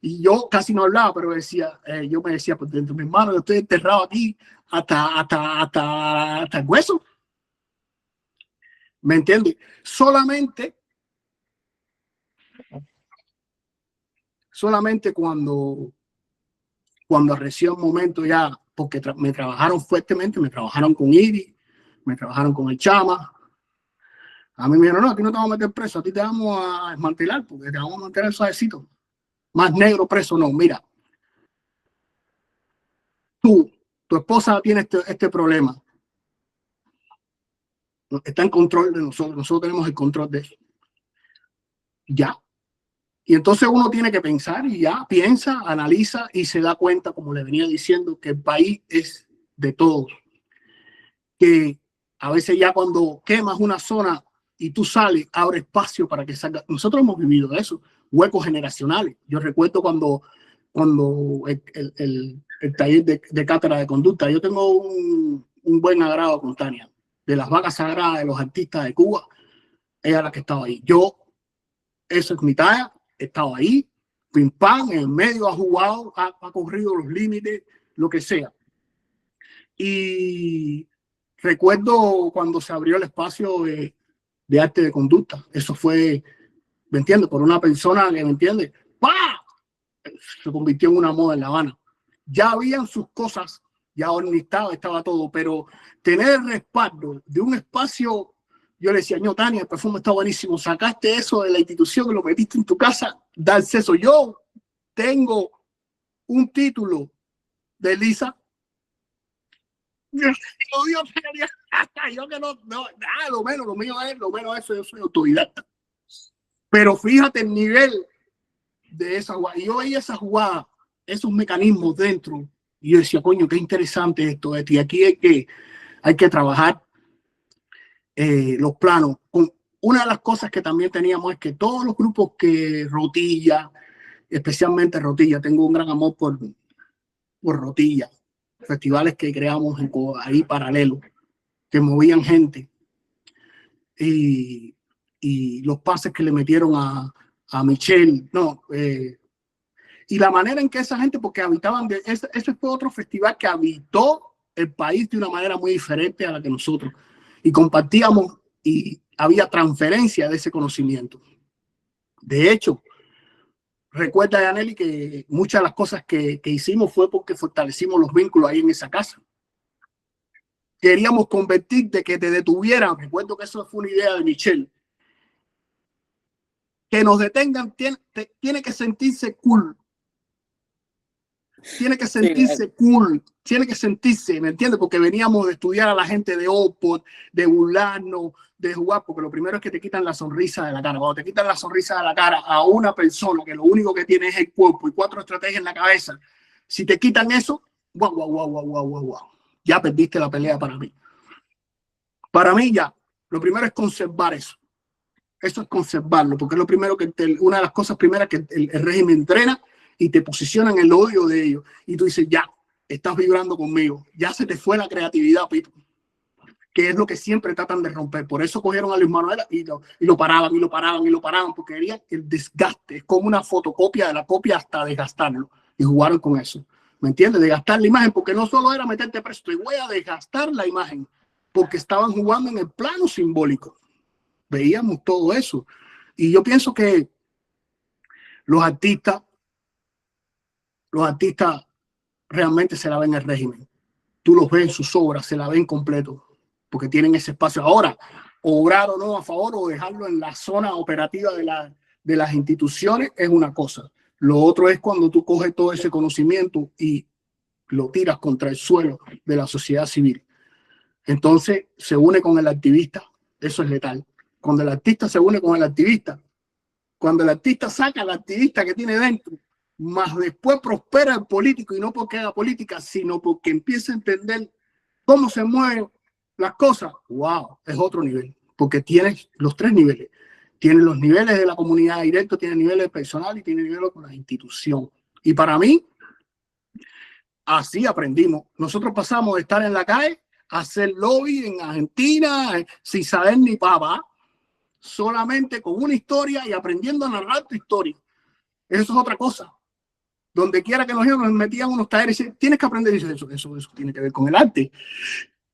y yo casi no hablaba, pero decía, yo me decía, pues dentro de mis manos, yo estoy enterrado aquí hasta el hueso. ¿Me entiendes? Solamente cuando arreció un momento ya, porque me trabajaron fuertemente, me trabajaron con Iri, me trabajaron con el Chama. A mí me dijeron, no, aquí no te vamos a meter preso, a ti te vamos a desmantelar, porque te vamos a mantener suavecito. Más negro preso, no. Mira, tu esposa tiene este problema. Está en control de nosotros. Nosotros tenemos el control de eso. Ya. Y entonces uno tiene que pensar y ya piensa, analiza y se da cuenta, como le venía diciendo, que el país es de todos. Que a veces ya cuando quemas una zona y tú sales, abre espacio para que salga. Nosotros hemos vivido eso, huecos generacionales. Yo recuerdo cuando el taller de cátedra de conducta, yo tengo un buen agrado con Tania, de las vacas sagradas de los artistas de Cuba, ella es la que estaba ahí. Eso es mi talla, he estado ahí, pim pam, en el medio ha jugado, ha corrido los límites, lo que sea. Y recuerdo cuando se abrió el espacio de arte de conducta, eso fue, ¿me entiendes? Por una persona que, ¿me entiendes? ¡Pah! Se convirtió en una moda en La Habana. Ya habían sus cosas, ya ornistado estaba todo, pero tener el respaldo de un espacio, yo le decía, no, Tania, el perfume está buenísimo, sacaste eso de la institución y lo metiste en tu casa, da acceso. Yo tengo un título de Lisa. Yo que lo mío es eso, yo soy autodidacta. Pero fíjate el nivel de esa jugada. Y yo veía esa jugada, esos mecanismos dentro Y yo decía, coño, qué interesante esto. Y aquí hay que trabajar los planos. Una de las cosas que también teníamos es que todos los grupos que Rotilla, especialmente Rotilla, tengo un gran amor por Rotilla, festivales que creamos ahí paralelo, que movían gente, y los pases que le metieron a Michelle, no, y la manera en que esa gente, porque habitaban, ese fue otro festival que habitó el país de una manera muy diferente a la que nosotros, y compartíamos y había transferencia de ese conocimiento. De hecho, recuerda, Yaneli, que muchas de las cosas que hicimos fue porque fortalecimos los vínculos ahí en esa casa. Queríamos convertirte, que te detuvieran. Recuerdo que eso fue una idea de Michelle. Que nos detengan, tiene que sentirse cool. Tiene que sentirse cool. Tiene que sentirse, ¿me entiendes? Porque veníamos de estudiar a la gente de Opod, de burlarnos, de jugar, porque lo primero es que te quitan la sonrisa de la cara. Cuando te quitan la sonrisa de la cara a una persona que lo único que tiene es el cuerpo y 4 estrategias en la cabeza, si te quitan eso, guau, ya perdiste la pelea para mí. Para mí ya, lo primero es conservar eso. Eso es conservarlo, porque es lo primero una de las cosas primeras que el régimen entrena y te posiciona en el odio de ellos. Y tú dices, ya, estás vibrando conmigo. Ya se te fue la creatividad, Pito. Que es lo que siempre tratan de romper. Por eso cogieron a Luis Manuel y lo paraban, porque querían el desgaste. Es como una fotocopia de la copia hasta desgastarlo. Y jugaron con eso. ¿Me entiendes? Desgastar la imagen, porque no solo era meterte preso, te voy a desgastar la imagen, porque estaban jugando en el plano simbólico. Veíamos todo eso. Y yo pienso que los artistas realmente se la ven en el régimen. Tú los ves en sus obras, se la ven completo, porque tienen ese espacio. Ahora, obrar o no a favor o dejarlo en la zona operativa de las instituciones es una cosa. Lo otro es cuando tú coges todo ese conocimiento y lo tiras contra el suelo de la sociedad civil. Entonces se une con el activista. Eso es letal. Cuando el artista se une con el activista, cuando el artista saca al activista que tiene dentro, más después prospera el político, y no porque haga política, sino porque empieza a entender cómo se mueven las cosas. ¡Wow! Es otro nivel, porque tienes los 3 niveles. Tienes los niveles de la comunidad directo, tiene niveles personal y tiene niveles con la institución. Y para mí, así aprendimos. Nosotros pasamos de estar en la calle a hacer lobby en Argentina sin saber ni papá, solamente con una historia y aprendiendo a narrar tu historia. Eso es otra cosa. Donde quiera que nos metían unos talleres, tienes que aprender eso tiene que ver con el arte.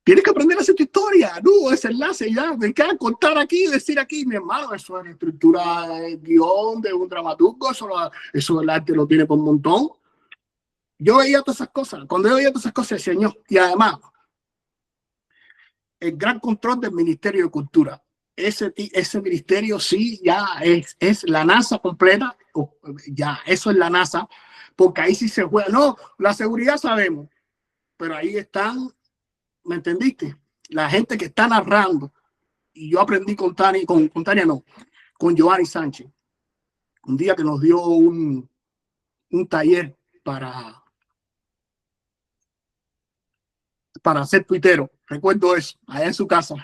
Tienes que aprender a hacer tu historia, no, ese enlace ya, me queda contar aquí, decir aquí, mi hermano, eso es estructura de guión de un dramaturgo, eso el arte lo tiene por un montón. Yo veía todas esas cosas, cuando yo veía todas esas cosas, señor, y además, el gran control del Ministerio de Cultura. Ese ministerio sí ya es la NASA completa, ya eso es la NASA, porque ahí sí se juega. No, la seguridad sabemos, pero ahí están, ¿me entendiste? La gente que está narrando. Y yo aprendí con Giovanni Sánchez, un día que nos dio un taller para ser tuitero. Recuerdo eso, allá en su casa.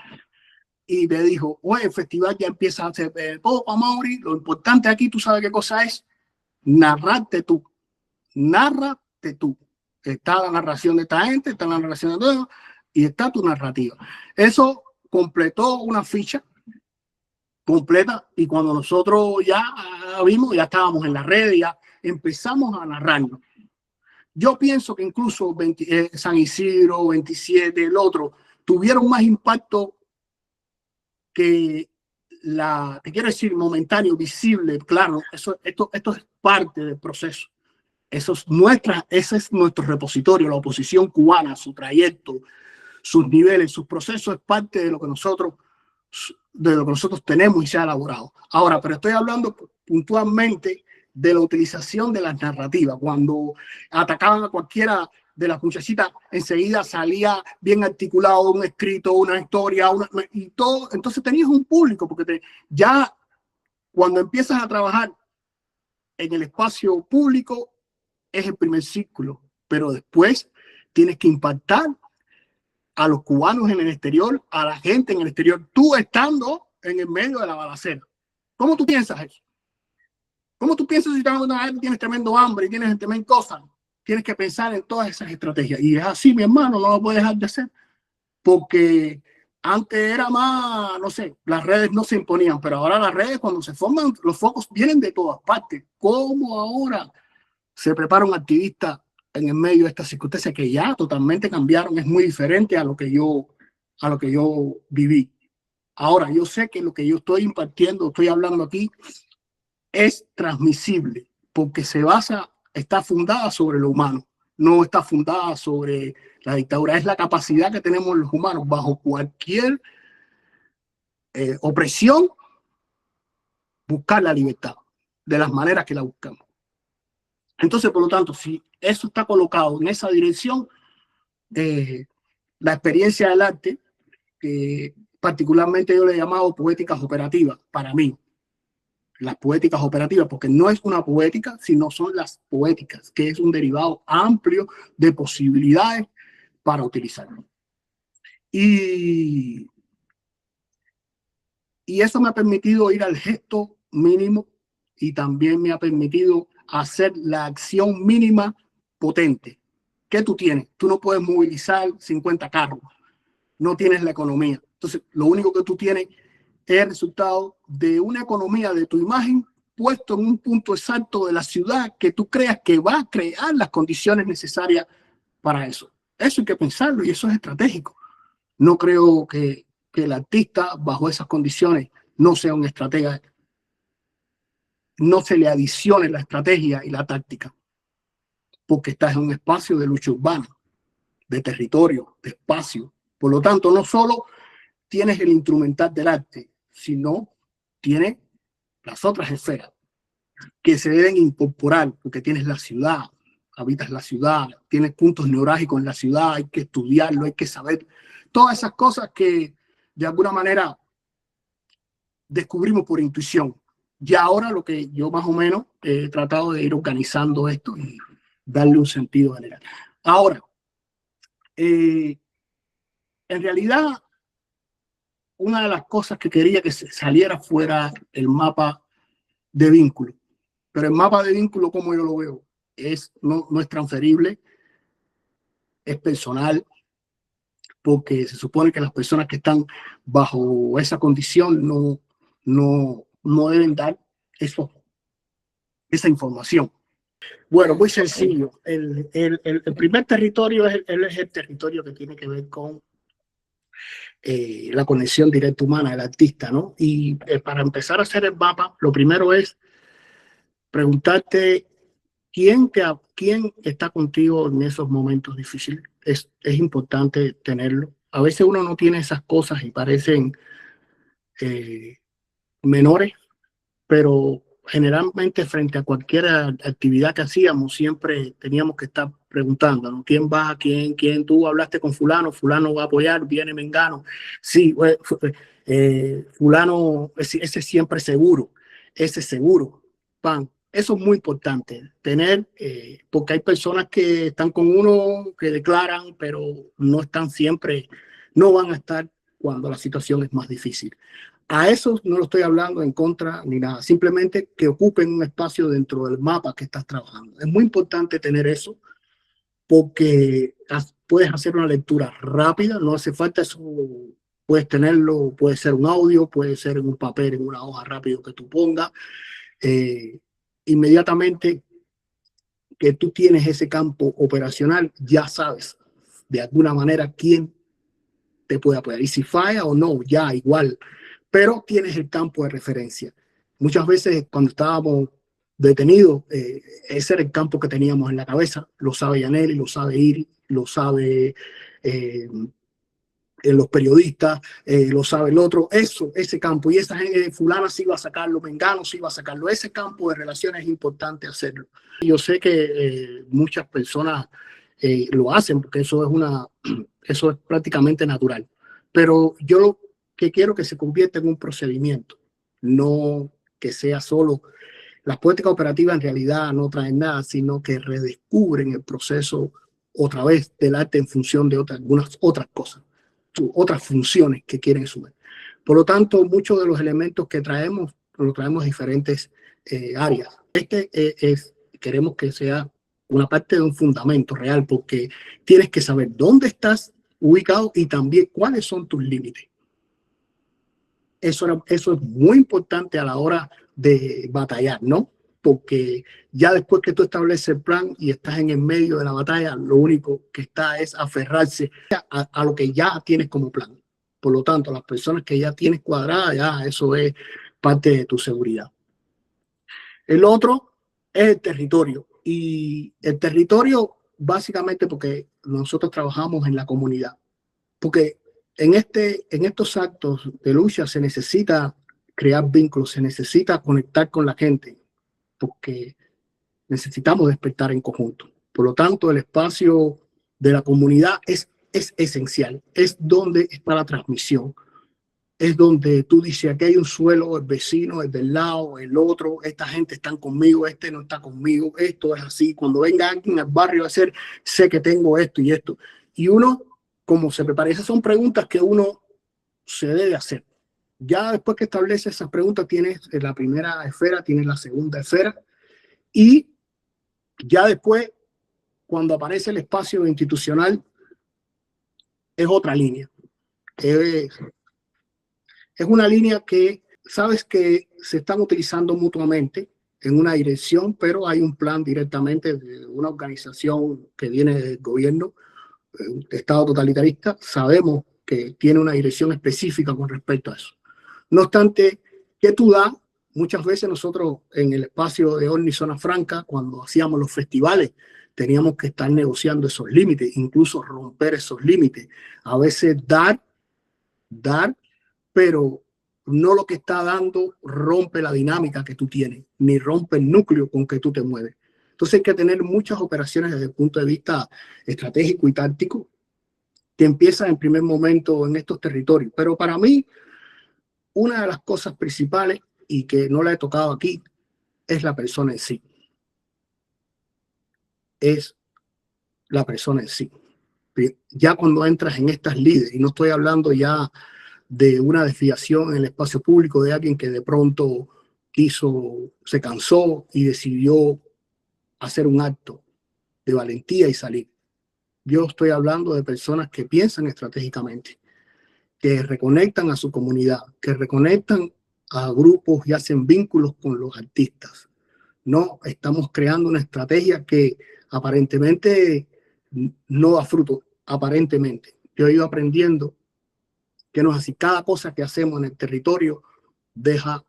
Y me dijo, oye, el festival ya empieza a hacer poco, Mauri. Lo importante aquí, tú sabes qué cosa es, narrarte tú. Nárrate tú. Está la narración de esta gente, está la narración de todo, y está tu narrativa. Eso completó una ficha completa, y cuando nosotros ya vimos, ya estábamos en la red, ya empezamos a narrarnos. Yo pienso que incluso San Isidro, 27, el otro, tuvieron más impacto que te quiero decir, momentáneo, visible. Claro, esto es parte del proceso. Ese es nuestro repositorio, la oposición cubana, su trayecto, sus niveles, sus procesos, es parte de lo que nosotros tenemos y se ha elaborado. Ahora, pero estoy hablando puntualmente de la utilización de las narrativas. Cuando atacaban a cualquiera de las muchachitas, enseguida salía bien articulado un escrito, una historia, y todo. Entonces tenías un público, porque ya cuando empiezas a trabajar en el espacio público es el primer círculo, pero después tienes que impactar a los cubanos en el exterior, a la gente en el exterior, tú estando en el medio de la balacera. ¿Cómo tú piensas eso? ¿Cómo tú piensas si tienes tremendo hambre y tienes tremenda cosa? Tienes que pensar en todas esas estrategias. Y es así, mi hermano, no lo puedes dejar de hacer. Porque antes era más, no sé, las redes no se imponían, pero ahora las redes, cuando se forman, los focos vienen de todas partes. ¿Cómo ahora se prepara un activista en el medio de estas circunstancias que ya totalmente cambiaron? Es muy diferente a lo que yo viví. Ahora, yo sé que lo que yo estoy impartiendo, estoy hablando aquí, es transmisible porque está fundada sobre lo humano, no está fundada sobre la dictadura. Es la capacidad que tenemos los humanos bajo cualquier opresión, buscar la libertad de las maneras que la buscamos. Entonces, por lo tanto, si eso está colocado en esa dirección, la experiencia del arte, particularmente yo le he llamado poéticas operativas, para mí, las poéticas operativas, porque no es una poética, sino son las poéticas, que es un derivado amplio de posibilidades para utilizarlo. Y eso me ha permitido ir al gesto mínimo y también me ha permitido hacer la acción mínima potente. ¿Qué tú tienes? Tú no puedes movilizar 50 carros, no tienes la economía. Entonces, lo único que tú tienes es el resultado de una economía de tu imagen puesto en un punto exacto de la ciudad que tú creas que va a crear las condiciones necesarias para eso. Eso hay que pensarlo y eso es estratégico. No creo que el artista bajo esas condiciones no sea un estratega, no se le adicione la estrategia y la táctica, porque estás en un espacio de lucha urbana, de territorio, de espacio. Por lo tanto, no solo tienes el instrumental del arte, sino tienes las otras esferas que se deben incorporar, porque tienes la ciudad, habitas la ciudad, tienes puntos neurálgicos en la ciudad, hay que estudiarlo, hay que saber todas esas cosas que de alguna manera descubrimos por intuición. Y ahora lo que yo más o menos he tratado de ir organizando esto y darle un sentido general. Ahora, en realidad, una de las cosas que quería que saliera fuera el mapa de vínculo. Pero el mapa de vínculo, como yo lo veo, no es transferible, es personal, porque se supone que las personas que están bajo esa condición no deben dar esa información. Bueno, muy sencillo. El primer territorio es el territorio que tiene que ver con la conexión directa humana del artista, ¿no? Y para empezar a hacer el mapa, lo primero es preguntarte quién está contigo en esos momentos difíciles. Es importante tenerlo. A veces uno no tiene esas cosas y parecen menores, pero generalmente frente a cualquier actividad que hacíamos siempre teníamos que estar preguntándonos quién va, quién tú hablaste con fulano va a apoyar, viene mengano, sí, fulano, ese siempre seguro, ese seguro, pan. Eso es muy importante, tener, porque hay personas que están con uno, que declaran, pero no están siempre, no van a estar cuando la situación es más difícil. A eso no lo estoy hablando en contra ni nada, simplemente que ocupen un espacio dentro del mapa que estás trabajando. Es muy importante tener eso porque puedes hacer una lectura rápida, no hace falta eso, puedes tenerlo, puede ser un audio, puede ser en un papel, en una hoja rápido que tú pongas. Inmediatamente que tú tienes ese campo operacional, ya sabes de alguna manera quién te puede apoyar. Y si falla o no, ya igual. Pero tienes el campo de referencia. Muchas veces cuando estábamos detenidos, ese era el campo que teníamos en la cabeza. Lo sabe Yaneli, lo sabe Iri, lo sabe los periodistas, lo sabe el otro. Ese campo. Y esa gente, fulana sí iba a sacarlo, mengano sí iba a sacarlo. Ese campo de relaciones es importante hacerlo. Yo sé que muchas personas lo hacen porque eso es prácticamente natural. Pero yo lo que quiero que se convierta en un procedimiento, no que sea solo. Las poéticas operativas en realidad no traen nada, sino que redescubren el proceso otra vez del arte en función de algunas otras cosas, otras funciones que quieren sumar. Por lo tanto, muchos de los elementos que traemos, los traemos de diferentes áreas. Queremos que sea una parte de un fundamento real, porque tienes que saber dónde estás ubicado y también cuáles son tus límites. Eso es muy importante a la hora de batallar, ¿no? Porque ya después que tú estableces el plan y estás en el medio de la batalla, lo único que está es aferrarse a lo que ya tienes como plan. Por lo tanto, las personas que ya tienes cuadradas, ya eso es parte de tu seguridad. El otro es el territorio. Y el territorio, básicamente, porque nosotros trabajamos en la comunidad. Porque en estos actos de lucha se necesita crear vínculos, se necesita conectar con la gente, porque necesitamos despertar en conjunto. Por lo tanto, el espacio de la comunidad es esencial, es donde está la transmisión, es donde tú dices, aquí hay un suelo, el vecino, el del lado, el otro, esta gente está conmigo, este no está conmigo, esto es así. Cuando venga alguien al barrio a hacer, sé que tengo esto y esto. Y uno, como se prepara, esas son preguntas que uno se debe hacer. Ya después que establece esas preguntas, tienes la primera esfera, tienes la segunda esfera, y ya después, cuando aparece el espacio institucional, es otra línea. Es una línea que sabes que se están utilizando mutuamente en una dirección, pero hay un plan directamente de una organización que viene del gobierno, un Estado totalitarista. Sabemos que tiene una dirección específica con respecto a eso. No obstante, ¿qué tú das? Muchas veces nosotros en el espacio de Orni Zona Franca, cuando hacíamos los festivales, teníamos que estar negociando esos límites, incluso romper esos límites. A veces dar, pero no lo que está dando rompe la dinámica que tú tienes, ni rompe el núcleo con que tú te mueves. Entonces hay que tener muchas operaciones desde el punto de vista estratégico y táctico que empiezan en primer momento en estos territorios. Pero para mí, una de las cosas principales, y que no la he tocado aquí, es la persona en sí. Es la persona en sí. Ya cuando entras en estas líderes, y no estoy hablando ya de una desviación en el espacio público de alguien que de pronto se cansó y decidió hacer un acto de valentía y salir. Yo estoy hablando de personas que piensan estratégicamente, que reconectan a su comunidad, que reconectan a grupos y hacen vínculos con los artistas. No, estamos creando una estrategia que aparentemente no da fruto, aparentemente. Yo he ido aprendiendo que cada cosa que hacemos en el territorio deja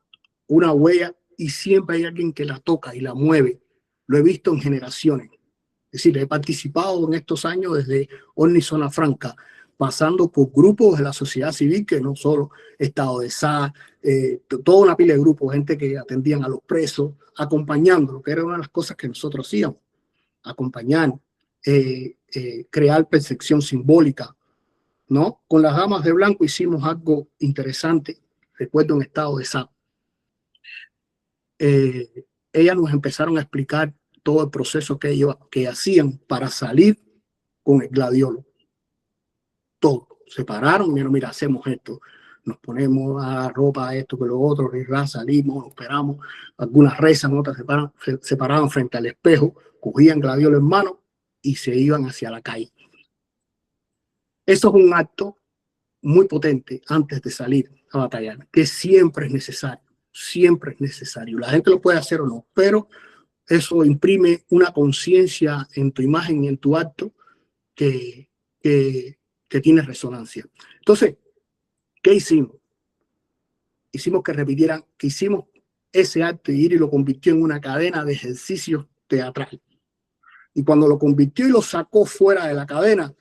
una huella y siempre hay alguien que la toca y la mueve. Lo he visto en generaciones. Es decir, he participado en estos años desde Orni Zona Franca, pasando por grupos de la sociedad civil, que no solo Estado de SA, toda una pila de grupos, gente que atendían a los presos, acompañando, lo que era una de las cosas que nosotros hacíamos, acompañar, crear percepción simbólica, ¿no? Con las damas de blanco hicimos algo interesante, recuerdo en Estado de SA. Ellas nos empezaron a explicar todo el proceso que hacían para salir con el gladiolo. Todo. Se pararon, mira, hacemos esto. Nos ponemos a ropa, esto, que lo otro, salimos, nos esperamos. Algunas rezan, otras se paraban frente al espejo, cogían gladiolo en mano y se iban hacia la calle. Eso es un acto muy potente antes de salir a batallar, que siempre es necesario, siempre es necesario. La gente lo puede hacer o no, pero eso imprime una conciencia en tu imagen y en tu acto que tiene resonancia. Entonces, ¿qué hicimos? Hicimos que repitieran, que hicimos ese acto y lo convirtió en una cadena de ejercicios teatral. Y cuando lo convirtió y lo sacó fuera de la cadena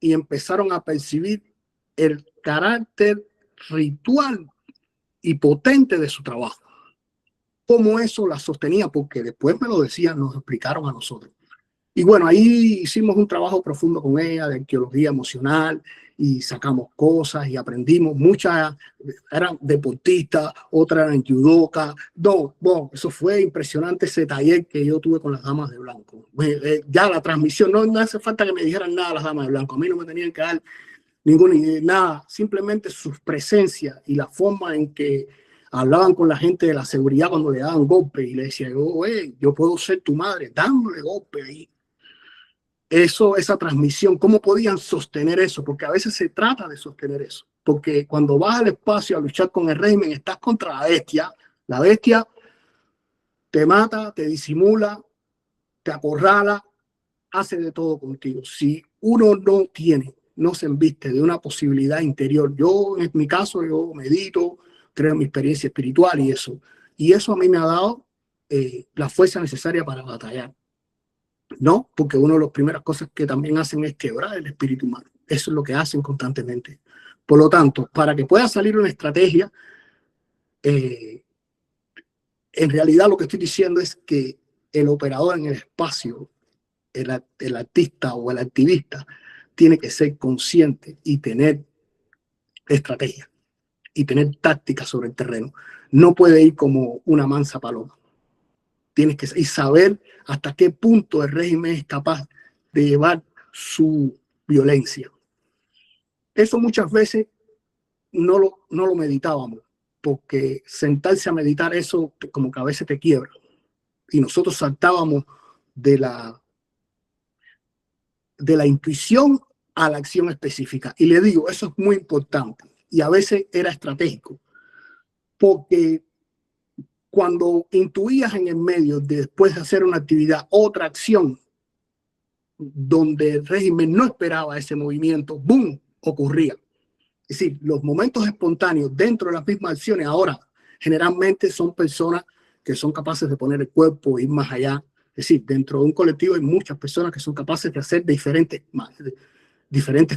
y empezaron a percibir el carácter ritual y potente de su trabajo. Cómo eso la sostenía, porque después me lo decían, nos explicaron a nosotros. Y bueno, ahí hicimos un trabajo profundo con ella de arqueología emocional y sacamos cosas y aprendimos. Muchas eran deportistas, otras eran judokas. No, bueno, eso fue impresionante ese taller que yo tuve con las damas de blanco. Ya la transmisión, no hace falta que me dijeran nada las damas de blanco. A mí no me tenían que dar nada, simplemente su presencia y la forma en que hablaban con la gente de la seguridad cuando le daban golpes y le decían, yo puedo ser tu madre, dándole golpe ahí. Eso, esa transmisión, ¿cómo podían sostener eso? Porque a veces se trata de sostener eso. Porque cuando vas al espacio a luchar con el régimen, estás contra la bestia te mata, te disimula, te acorrala, hace de todo contigo. Si uno no se embiste de una posibilidad interior, yo en mi caso, yo medito, creo en mi experiencia espiritual y eso a mí me ha dado la fuerza necesaria para batallar. No, porque una de las primeras cosas que también hacen es quebrar el espíritu humano. Eso es lo que hacen constantemente. Por lo tanto, para que pueda salir una estrategia, en realidad lo que estoy diciendo es que el operador en el espacio, el artista o el activista, tiene que ser consciente y tener estrategia y tener táctica sobre el terreno. No puede ir como una mansa paloma. Tienes que saber hasta qué punto el régimen es capaz de llevar su violencia. Eso muchas veces no lo meditábamos, porque sentarse a meditar eso como que a veces te quiebra. Y nosotros saltábamos de la intuición a la acción específica. Y le digo, eso es muy importante. Y a veces era estratégico, porque cuando intuías en el medio de después de hacer una actividad, otra acción, donde el régimen no esperaba ese movimiento, ¡boom!, ocurría. Es decir, los momentos espontáneos dentro de las mismas acciones ahora generalmente son personas que son capaces de poner el cuerpo, ir más allá. Es decir, dentro de un colectivo hay muchas personas que son capaces de hacer diferentes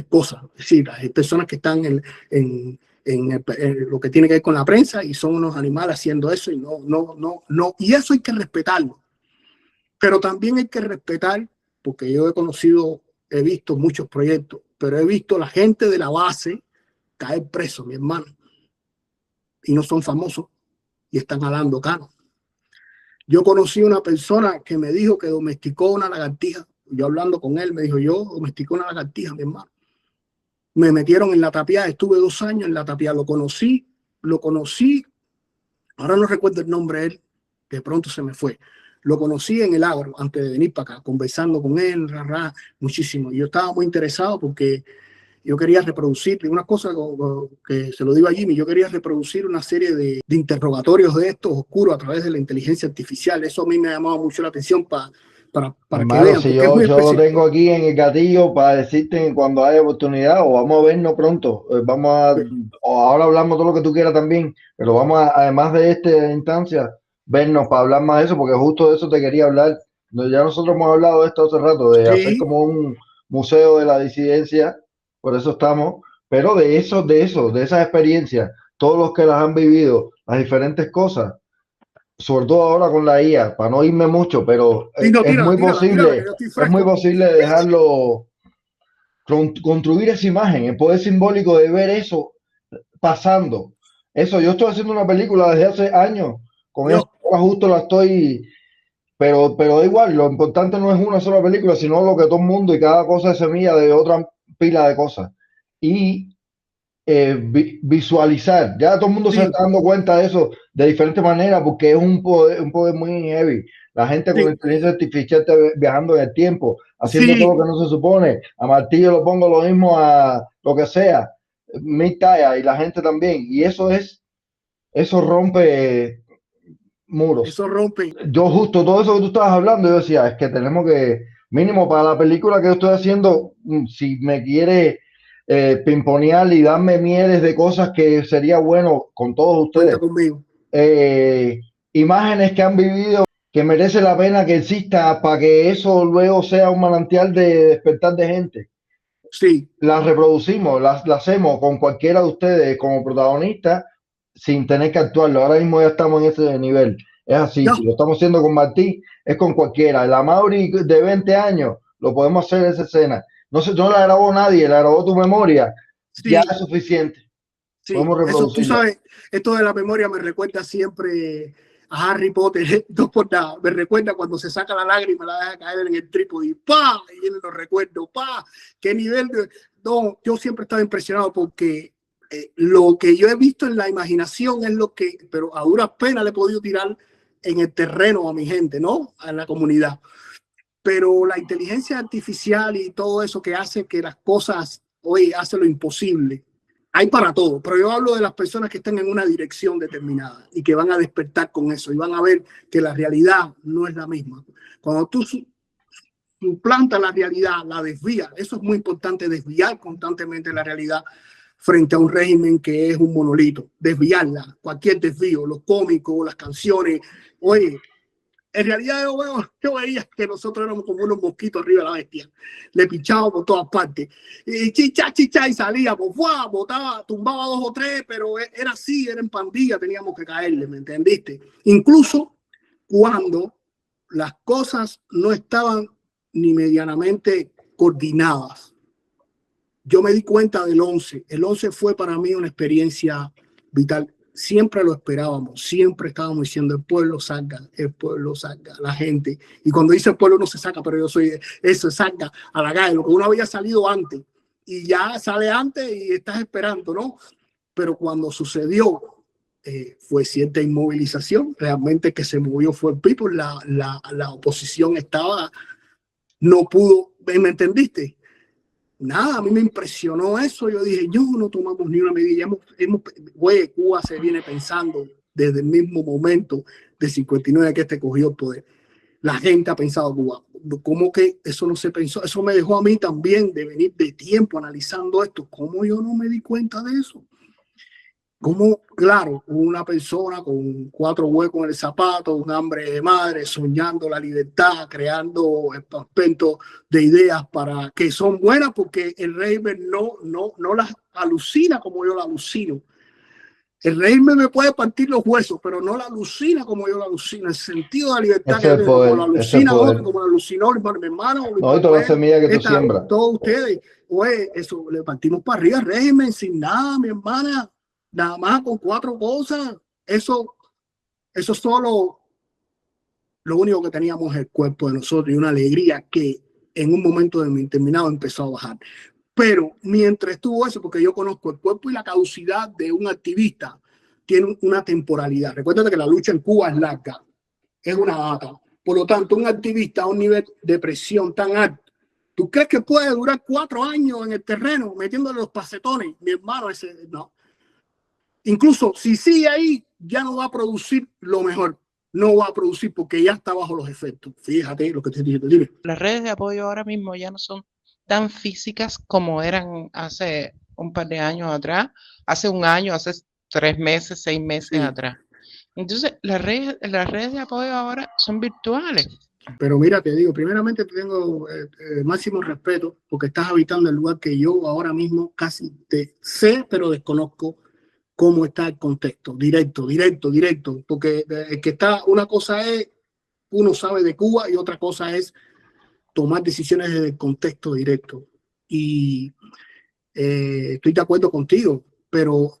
cosas. Es decir, hay personas que están en lo que tiene que ver con la prensa y son unos animales haciendo eso y no. Y eso hay que respetarlo. Pero también hay que respetar, porque yo he visto muchos proyectos, pero he visto la gente de la base caer preso, mi hermano, y no son famosos y están jalando cano. Yo conocí una persona que me dijo que domesticó una lagartija. Yo hablando con él, me dijo, yo domesticé una lagartija, mi hermano. Me metieron en la tapia, estuve 2 años en la tapia, lo conocí, ahora no recuerdo el nombre de él, de pronto se me fue. Lo conocí en el agro antes de venir para acá, conversando con él, muchísimo. Y yo estaba muy interesado porque yo quería reproducir una cosa que se lo digo a Jimmy, yo quería reproducir una serie de interrogatorios de estos oscuros a través de la inteligencia artificial. Eso a mí me ha llamado mucho la atención para que vean. Si yo lo tengo aquí en el gatillo para decirte cuando haya oportunidad, o vamos a vernos pronto, o ahora hablamos todo lo que tú quieras también, pero vamos a, además de esta instancia, vernos para hablar más de eso, porque justo de eso te quería hablar. Ya nosotros hemos hablado de esto hace rato, de hacer como un museo de la disidencia, por eso estamos, pero de esas experiencias, todos los que las han vivido, las diferentes cosas, sobre todo ahora con la IA, para no irme mucho, pero es muy posible dejarlo construir esa imagen, el poder simbólico de ver eso pasando. Eso, yo estoy haciendo una película desde hace años, con eso justo la estoy, pero da igual, lo importante no es una sola película, sino lo que todo el mundo y cada cosa es semilla de otra pila de cosas. Y visualizar, ya todo el mundo se está dando cuenta de eso de diferentes maneras, porque es un poder muy heavy. La gente con inteligencia artificial está viajando en el tiempo, haciendo todo lo que no se supone. A martillo lo pongo lo mismo a lo que sea, mi talla, y la gente también. Y eso rompe muros. Eso rompe. Yo justo todo eso que tú estabas hablando, yo decía, es que tenemos que, mínimo para la película que yo estoy haciendo, si me quiere pimponear y darme mieles de cosas que sería bueno con todos ustedes. Imágenes que han vivido que merece la pena que exista para que eso luego sea un manantial de despertar de gente. Sí. Las reproducimos, las hacemos con cualquiera de ustedes como protagonista sin tener que actuarlo. Ahora mismo ya estamos en ese nivel. Es así, No. si lo estamos haciendo con Martí, es con cualquiera. El Amaury de 20 años, lo podemos hacer esa escena. No la grabó nadie, la grabó tu memoria. Ya Sí, es suficiente. sí, Podemos eso, tú reproducirla. sabes, esto de la memoria me recuerda siempre a Harry Potter, no por nada, me recuerda cuando se saca la lágrima, la deja caer en el trípode y ¡pa! Y vienen los recuerdos, ¡pa! ¿Qué nivel de...? No, yo siempre he estado impresionado porque lo que yo he visto en la imaginación es lo que, pero a duras penas le he podido tirar en el terreno a mi gente, ¿no? A la comunidad. Pero la inteligencia artificial y todo eso que hace que las cosas, hoy hace lo imposible. Hay para todo, pero yo hablo de las personas que están en una dirección determinada y que van a despertar con eso y van a ver que la realidad no es la misma. Cuando tú suplantas la realidad, la desvías, eso es muy importante, desviar constantemente la realidad frente a un régimen que es un monolito, desviarla, cualquier desvío, los cómicos, las canciones. Oye, en realidad yo veía que nosotros éramos como unos mosquitos arriba de la bestia. Le pichábamos por todas partes. Y chicha, y salíamos. ¡Fua! Botaba, tumbaba 2 o 3, pero era así, era en pandilla, teníamos que caerle, ¿me entendiste? Incluso cuando las cosas no estaban ni medianamente coordinadas. Yo me di cuenta del 11. El 11 fue para mí una experiencia vital. Siempre lo esperábamos, siempre estábamos diciendo el pueblo salga, la gente. Y cuando dice el pueblo no se saca, pero yo soy eso, salga a la calle, lo que uno había salido antes y ya sale antes y estás esperando, ¿no? Pero cuando sucedió, fue cierta inmovilización, realmente que se movió fue el people, la oposición estaba, no pudo, ¿me entendiste? Nada, a mí me impresionó eso. Yo dije, yo no tomamos ni una medida. Güey, Cuba se viene pensando desde el mismo momento de 59 que este cogió el poder. La gente ha pensado Cuba. ¿Cómo que eso no se pensó? Eso me dejó a mí también de venir de tiempo analizando esto. ¿Cómo yo no me di cuenta de eso? Como, claro, una persona con 4 huecos en el zapato, un hambre de madre, soñando la libertad, creando aspectos de ideas para que son buenas porque el régimen no las alucina como yo la alucino. El régimen me puede partir los huesos, pero no la alucina como yo la alucino. El sentido de la libertad Ese es el poder, como la alucina otro, como la alucinó mi hermano, no, y toda la semilla que tú siembras. Todos ustedes, oye, eso le partimos para arriba al régimen sin nada, mi hermana. Nada más con 4 cosas, eso solo, lo único que teníamos es el cuerpo de nosotros y una alegría que en un momento determinado empezó a bajar. Pero mientras estuvo eso, porque yo conozco el cuerpo y la caducidad de un activista, tiene una temporalidad. Recuerda que la lucha en Cuba es larga, es una data. Por lo tanto, un activista a un nivel de presión tan alto, ¿tú crees que puede durar 4 años en el terreno metiéndole los pacetones? Mi hermano, ese no. Incluso si sigue ahí, ya no va a producir lo mejor. No va a producir porque ya está bajo los efectos. Fíjate lo que te estoy diciendo. Las redes de apoyo ahora mismo ya no son tan físicas como eran hace un par de años atrás, hace un año, hace 3 meses, 6 meses atrás. Entonces, las redes de apoyo ahora son virtuales. Pero mira, te digo, primeramente te tengo máximo respeto porque estás habitando el lugar que yo ahora mismo casi te sé, pero desconozco cómo está el contexto, directo, porque el que está, una cosa es, uno sabe de Cuba y otra cosa es tomar decisiones desde el contexto directo. Y estoy de acuerdo contigo, pero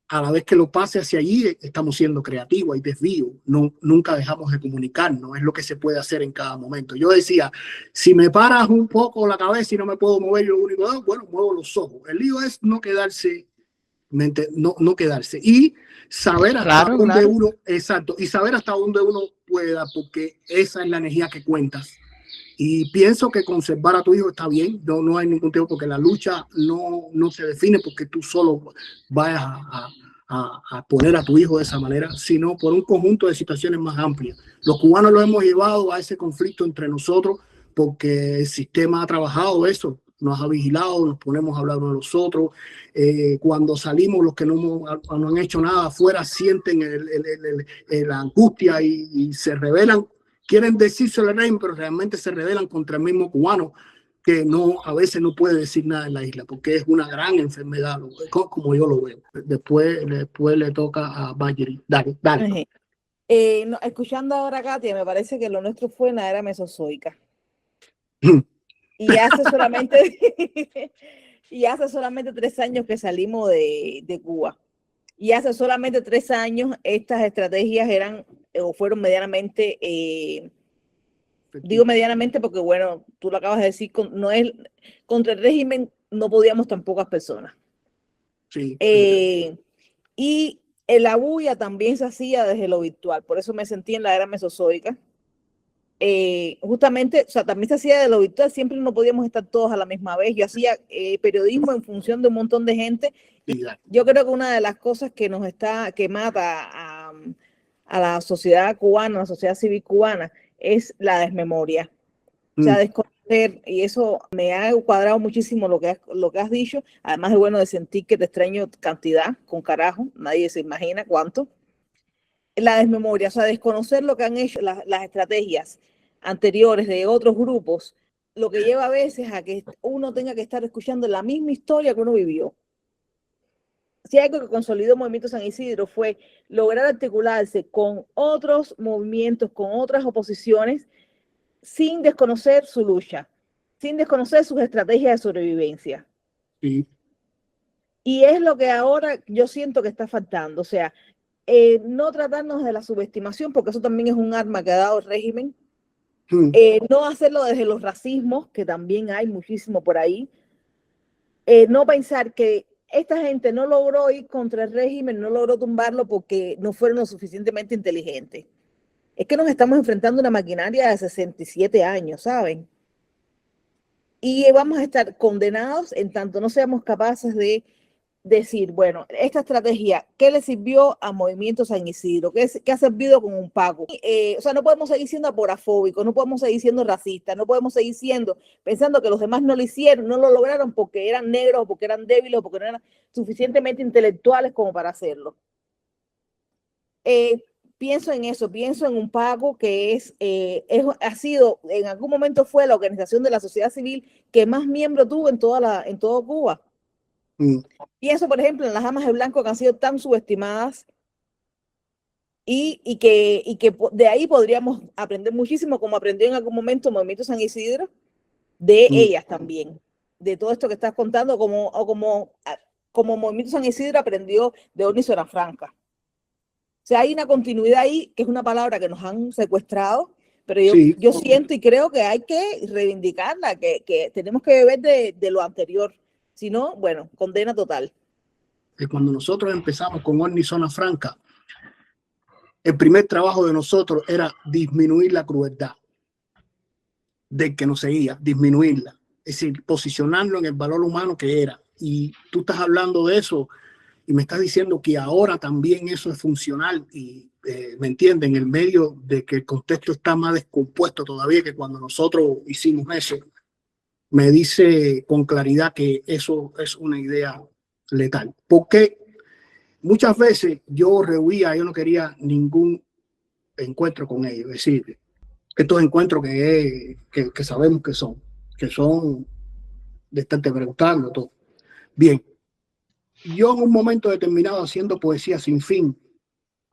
a la vez que lo pase hacia allí, estamos siendo creativos, hay desvío, nunca dejamos de comunicarnos, es lo que se puede hacer en cada momento. Yo decía, si me paras un poco la cabeza y no me puedo mover, yo lo único que hago, bueno, muevo los ojos. El lío es no quedarse y saber hasta dónde uno, exacto, y saber hasta dónde uno pueda, porque esa es la energía que cuentas. Y pienso que conservar a tu hijo está bien, no hay ningún tiempo, porque la lucha no se define porque tú solo vayas a poner a tu hijo de esa manera, sino por un conjunto de situaciones más amplias. Los cubanos lo hemos llevado a ese conflicto entre nosotros porque el sistema ha trabajado eso, nos ha vigilado, nos ponemos a hablar unos de los otros. Cuando salimos, los que no han hecho nada afuera sienten la angustia y se rebelan. Quieren decirse al régimen, pero realmente se rebelan contra el mismo cubano que a veces no puede decir nada en la isla porque es una gran enfermedad, como yo lo veo. Después le toca a Bayeri. Dale. No, escuchando ahora a Katia, me parece que lo nuestro fue en la era mesozoica. Y hace solamente, y hace solamente 3 años que salimos de Cuba. Y hace solamente 3 años estas estrategias eran o fueron medianamente, digo medianamente porque, bueno, tú lo acabas de decir, no es, contra el régimen no podíamos tan pocas personas. Sí. Y la bulla también se hacía desde lo virtual, por eso me sentí en la era mesozoica. Justamente, o sea, también se hacía de lo virtual, siempre no podíamos estar todos a la misma vez. Yo hacía periodismo en función de un montón de gente. Yo creo que una de las cosas que que mata a la sociedad cubana, a la sociedad civil cubana, es la desmemoria. O sea, desconocer, y eso me ha cuadrado muchísimo lo que has dicho, además de bueno de sentir que te extraño cantidad, con carajo, nadie se imagina cuánto. La desmemoria, o sea, desconocer lo que han hecho las estrategias anteriores de otros grupos, lo que lleva a veces a que uno tenga que estar escuchando la misma historia que uno vivió. Si algo que consolidó el Movimiento San Isidro fue lograr articularse con otros movimientos, con otras oposiciones, sin desconocer su lucha, sin desconocer sus estrategias de sobrevivencia. Sí. Y es lo que ahora yo siento que está faltando. O sea, no tratarnos de la subestimación, porque eso también es un arma que ha dado el régimen. No hacerlo desde los racismos, que también hay muchísimo por ahí. No pensar que esta gente no logró ir contra el régimen, no logró tumbarlo porque no fueron lo suficientemente inteligentes. Es que nos estamos enfrentando a una maquinaria de 67 años, ¿saben? Y vamos a estar condenados en tanto no seamos capaces de decir, bueno, esta estrategia, ¿qué le sirvió a Movimiento San Isidro? ¿Qué ha servido con un Paco? O sea, no podemos seguir siendo aporafóbicos, no podemos seguir siendo racistas, no podemos seguir pensando que los demás no lo hicieron, no lo lograron porque eran negros, porque eran débiles, o porque no eran suficientemente intelectuales como para hacerlo. Pienso en eso, pienso en un Paco que ha sido, en algún momento fue la organización de la sociedad civil que más miembros tuvo en todo Cuba. Pienso, por ejemplo, en las damas de blanco que han sido tan subestimadas y que de ahí podríamos aprender muchísimo, como aprendió en algún momento el Movimiento San Isidro, de ellas también, de todo esto que estás contando, como Movimiento San Isidro aprendió de Orni Franca. O sea, hay una continuidad ahí, que es una palabra que nos han secuestrado, pero yo siento y creo que hay que reivindicarla, que tenemos que beber de lo anterior. Si no, bueno, condena total. Cuando nosotros empezamos con Orni Zona Franca, el primer trabajo de nosotros era disminuir la crueldad del que nos seguía, disminuirla. Es decir, posicionarlo en el valor humano que era. Y tú estás hablando de eso y me estás diciendo que ahora también eso es funcional y me entiende, en el medio de que el contexto está más descompuesto todavía que cuando nosotros hicimos eso. Me dice con claridad que eso es una idea letal. Porque muchas veces yo rehuía, yo no quería ningún encuentro con ellos. Es decir, estos encuentros que sabemos que son de estarte preguntando todo. Bien, yo en un momento determinado haciendo poesía sin fin,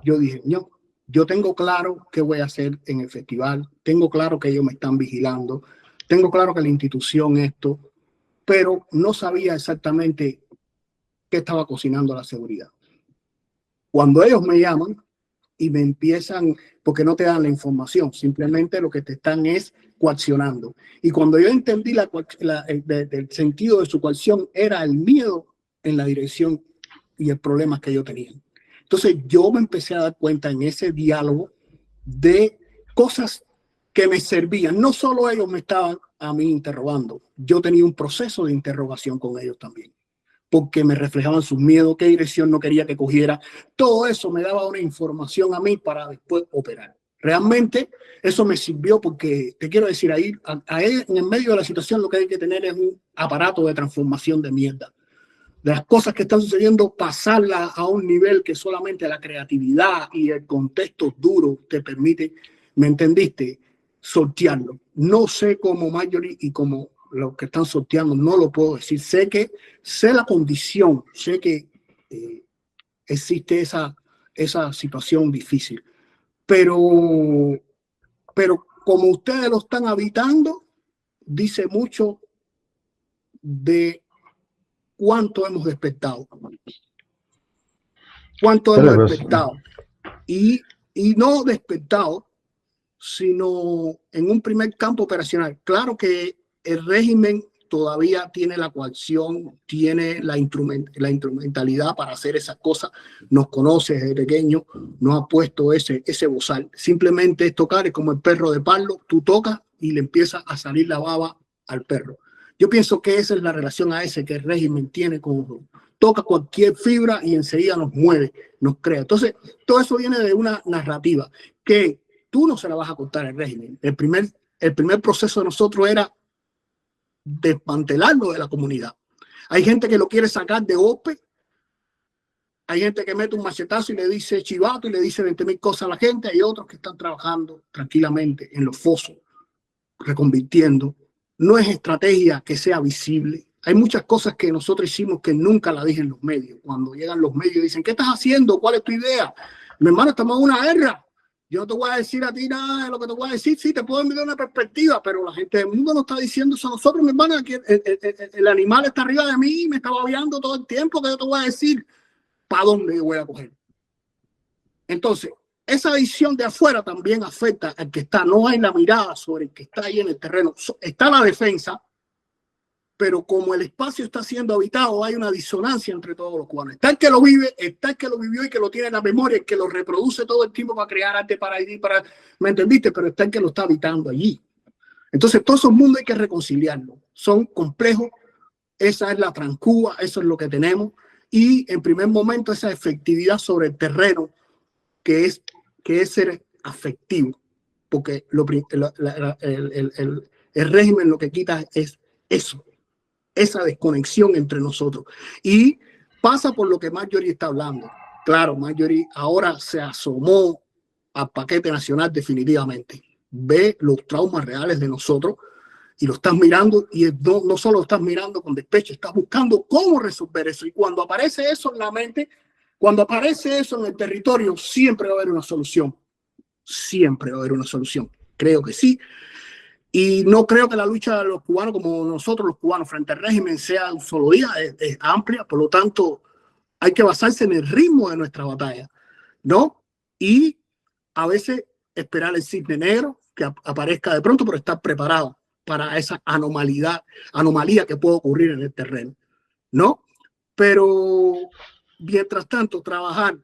yo dije, no, yo tengo claro qué voy a hacer en el festival, tengo claro que ellos me están vigilando, tengo claro que la institución esto, pero no sabía exactamente qué estaba cocinando la seguridad. Cuando ellos me llaman y me empiezan, porque no te dan la información, simplemente lo que te están es coaccionando. Y cuando yo entendí el sentido de su coacción, era el miedo en la dirección y el problema que ellos tenían. Entonces yo me empecé a dar cuenta en ese diálogo de cosas que me servían. No solo ellos me estaban a mí interrogando, yo tenía un proceso de interrogación con ellos también, porque me reflejaban sus miedos, qué dirección no quería que cogiera. Todo eso me daba una información a mí para después operar. Realmente eso me sirvió porque, te quiero decir, ahí en el medio de la situación lo que hay que tener es un aparato de transformación de mierda. De las cosas que están sucediendo, pasarla a un nivel que solamente la creatividad y el contexto duro te permite, ¿me entendiste? Sortearlo. No sé cómo Marjorie y como los que están sorteando, no lo puedo decir. Sé la condición, sé que existe esa situación difícil, pero como ustedes lo están habitando, dice mucho de cuánto hemos despertado. Cuánto hemos despertado. Y no despertado, sino en un primer campo operacional. Claro que el régimen todavía tiene la coacción, tiene la instrumentalidad para hacer esas cosas, nos conoce desde pequeño, nos ha puesto ese bozal. Simplemente es tocar, es como el perro de Pablo, tú tocas y le empieza a salir la baba al perro. Yo pienso que esa es la relación a ese que el régimen tiene con... Toca cualquier fibra y enseguida nos mueve, nos crea. Entonces, todo eso viene de una narrativa que tú no se la vas a contar al régimen. El primer proceso de nosotros era desmantelarlo de la comunidad. Hay gente que lo quiere sacar de golpe, hay gente que mete un machetazo y le dice chivato y le dice 20.000 cosas a la gente, hay otros que están trabajando tranquilamente en los fosos, reconvirtiendo. No es estrategia que sea visible. Hay muchas cosas que nosotros hicimos que nunca la dije en los medios. Cuando llegan los medios y dicen, ¿qué estás haciendo? ¿Cuál es tu idea? Mi hermano, estamos en una guerra. Yo no te voy a decir a ti nada de lo que te voy a decir. Sí, te puedo enviar una perspectiva, pero la gente del mundo no está diciendo eso a nosotros, mi hermana, que el animal está arriba de mí y me está babeando todo el tiempo, que yo te voy a decir para dónde yo voy a coger. Entonces, esa visión de afuera también afecta al que está. No hay la mirada sobre el que está ahí en el terreno. Está la defensa, pero como el espacio está siendo habitado, hay una disonancia entre todos los cubanos. Está el que lo vive, está el que lo vivió y que lo tiene en la memoria, el que lo reproduce todo el tiempo para crear arte, para ir, ¿me entendiste? Pero está el que lo está habitando allí. Entonces, todos esos mundos hay que reconciliarlos. Son complejos. Esa es la Transcuba, eso es lo que tenemos. Y en primer momento, esa efectividad sobre el terreno, que es ser afectivo. Porque el régimen lo que quita es eso. Esa desconexión entre nosotros. Y pasa por lo que Marjorie está hablando. Claro, Marjorie ahora se asomó al paquete nacional definitivamente. Ve los traumas reales de nosotros y lo estás mirando y no solo lo estás mirando con despecho, estás buscando cómo resolver eso. Y cuando aparece eso en la mente, cuando aparece eso en el territorio, siempre va a haber una solución. Siempre va a haber una solución. Creo que sí. Y no creo que la lucha de los cubanos, como nosotros los cubanos, frente al régimen sea de un solo día, es amplia. Por lo tanto, hay que basarse en el ritmo de nuestra batalla, ¿no? Y a veces esperar el cisne negro que aparezca de pronto, pero estar preparado para esa anomalía que puede ocurrir en el terreno, ¿no? Pero mientras tanto, trabajar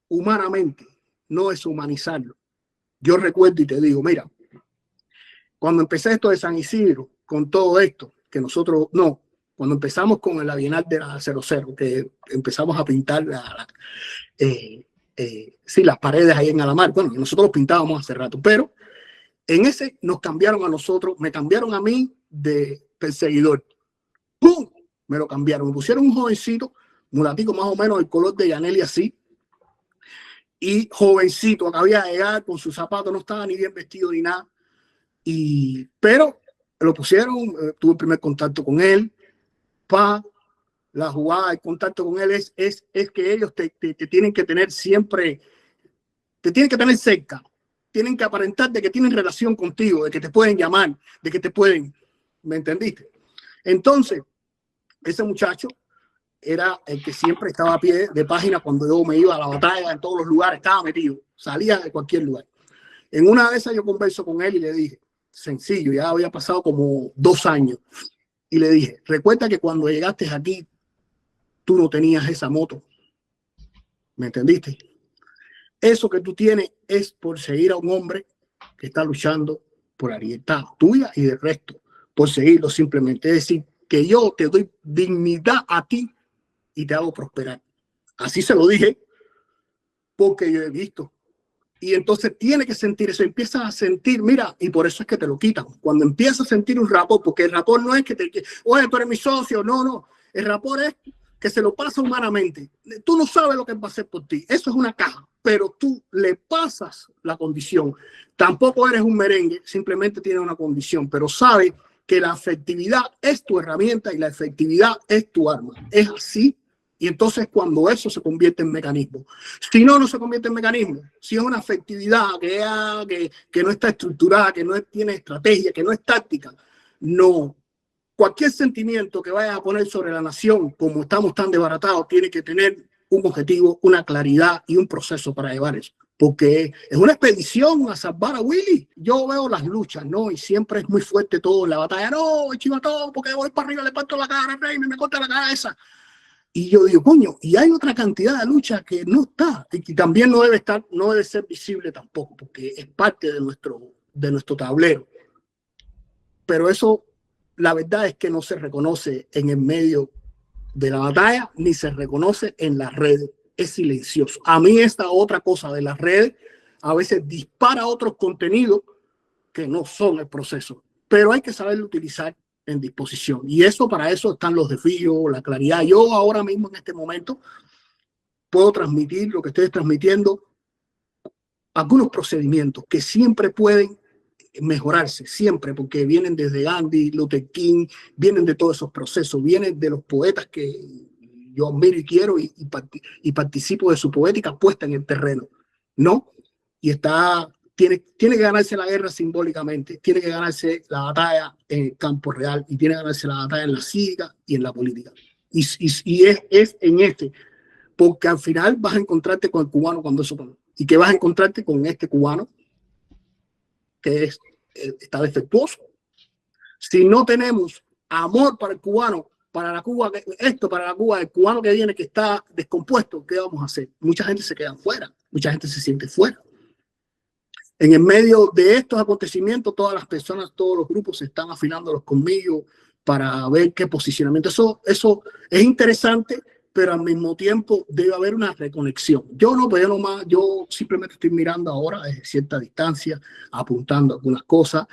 humanamente no es humanizarlo. Yo recuerdo y te digo, mira, cuando empecé esto de San Isidro, con todo esto, que nosotros, cuando empezamos con la Bienal de la 00, que empezamos a pintar las paredes ahí en Alamar, bueno, nosotros los pintábamos hace rato, pero en ese nos cambiaron a nosotros, me cambiaron a mí de perseguidor. ¡Pum! Me lo cambiaron, me pusieron un jovencito, mulatico más o menos el color de Yaneli así, y jovencito, acababa de llegar con sus zapatos, no estaba ni bien vestido ni nada. Pero lo pusieron, tuve el primer contacto con él, la jugada, el contacto con él es que ellos te tienen que tener siempre, te tienen que tener cerca, tienen que aparentar de que tienen relación contigo, de que te pueden llamar, de que te pueden, ¿me entendiste? Entonces, ese muchacho era el que siempre estaba a pie de página cuando yo me iba a la batalla, en todos los lugares, estaba metido, salía de cualquier lugar. En una de esas yo converso con él y le dije, sencillo, ya había pasado como 2 años. Y le dije, recuerda que cuando llegaste aquí, tú no tenías esa moto. ¿Me entendiste? Eso que tú tienes es por seguir a un hombre que está luchando por la libertad tuya y del resto, por seguirlo simplemente. Es decir, que yo te doy dignidad a ti y te hago prosperar. Así se lo dije, porque yo he visto. Y entonces tiene que sentir eso, empiezas a sentir, mira, y por eso es que te lo quitan. Cuando empiezas a sentir un rapport, porque el rapport no es que oye, tú eres mi socio, no. El rapport es que se lo pasa humanamente. Tú no sabes lo que va a hacer por ti. Eso es una caja, pero tú le pasas la condición. Tampoco eres un merengue, simplemente tienes una condición, pero sabes que la afectividad es tu herramienta y la efectividad es tu arma. Es así Y entonces cuando eso se convierte en mecanismo. Si no, no se convierte en mecanismo. Si es una afectividad que no está estructurada, que no tiene estrategia, que no es táctica, no. Cualquier sentimiento que vaya a poner sobre la nación, como estamos tan desbaratados, tiene que tener un objetivo, una claridad y un proceso para llevar eso. Porque es una expedición a salvar a Willy. Yo veo las luchas, ¿no? Y siempre es muy fuerte todo en la batalla. No, chivatón, porque voy para arriba, le parto la cara al rey, me corta la cabeza. Y yo digo, coño, y hay otra cantidad de lucha que no está y que también no debe estar, no debe ser visible tampoco, porque es parte de nuestro tablero. Pero eso, la verdad es que no se reconoce en el medio de la batalla, ni se reconoce en las redes. Es silencioso. A mí esta otra cosa de las redes a veces dispara otros contenidos que no son el proceso, pero hay que saberlo utilizar en disposición. Y eso, para eso están los desafíos, la claridad. Yo ahora mismo en este momento puedo transmitir lo que estoy transmitiendo, algunos procedimientos que siempre pueden mejorarse, siempre, porque vienen desde Gandhi, Luther King, vienen de todos esos procesos, vienen de los poetas que yo admiro y quiero y participo de su poética puesta en el terreno, ¿no? Y tiene que ganarse la guerra simbólicamente, tiene que ganarse la batalla en el campo real y tiene que ganarse la batalla en la cívica y en la política. Y es en porque al final vas a encontrarte con el cubano cuando eso pasa. Y que vas a encontrarte con este cubano que está defectuoso. Si no tenemos amor para el cubano, para la Cuba, el cubano que viene que está descompuesto, ¿qué vamos a hacer? Mucha gente se queda fuera, mucha gente se siente fuera. En el medio de estos acontecimientos, todas las personas, todos los grupos se están afinando los colmillos para ver qué posicionamiento. Eso es interesante, pero al mismo tiempo debe haber una reconexión. Yo simplemente estoy mirando ahora desde cierta distancia, apuntando algunas cosas,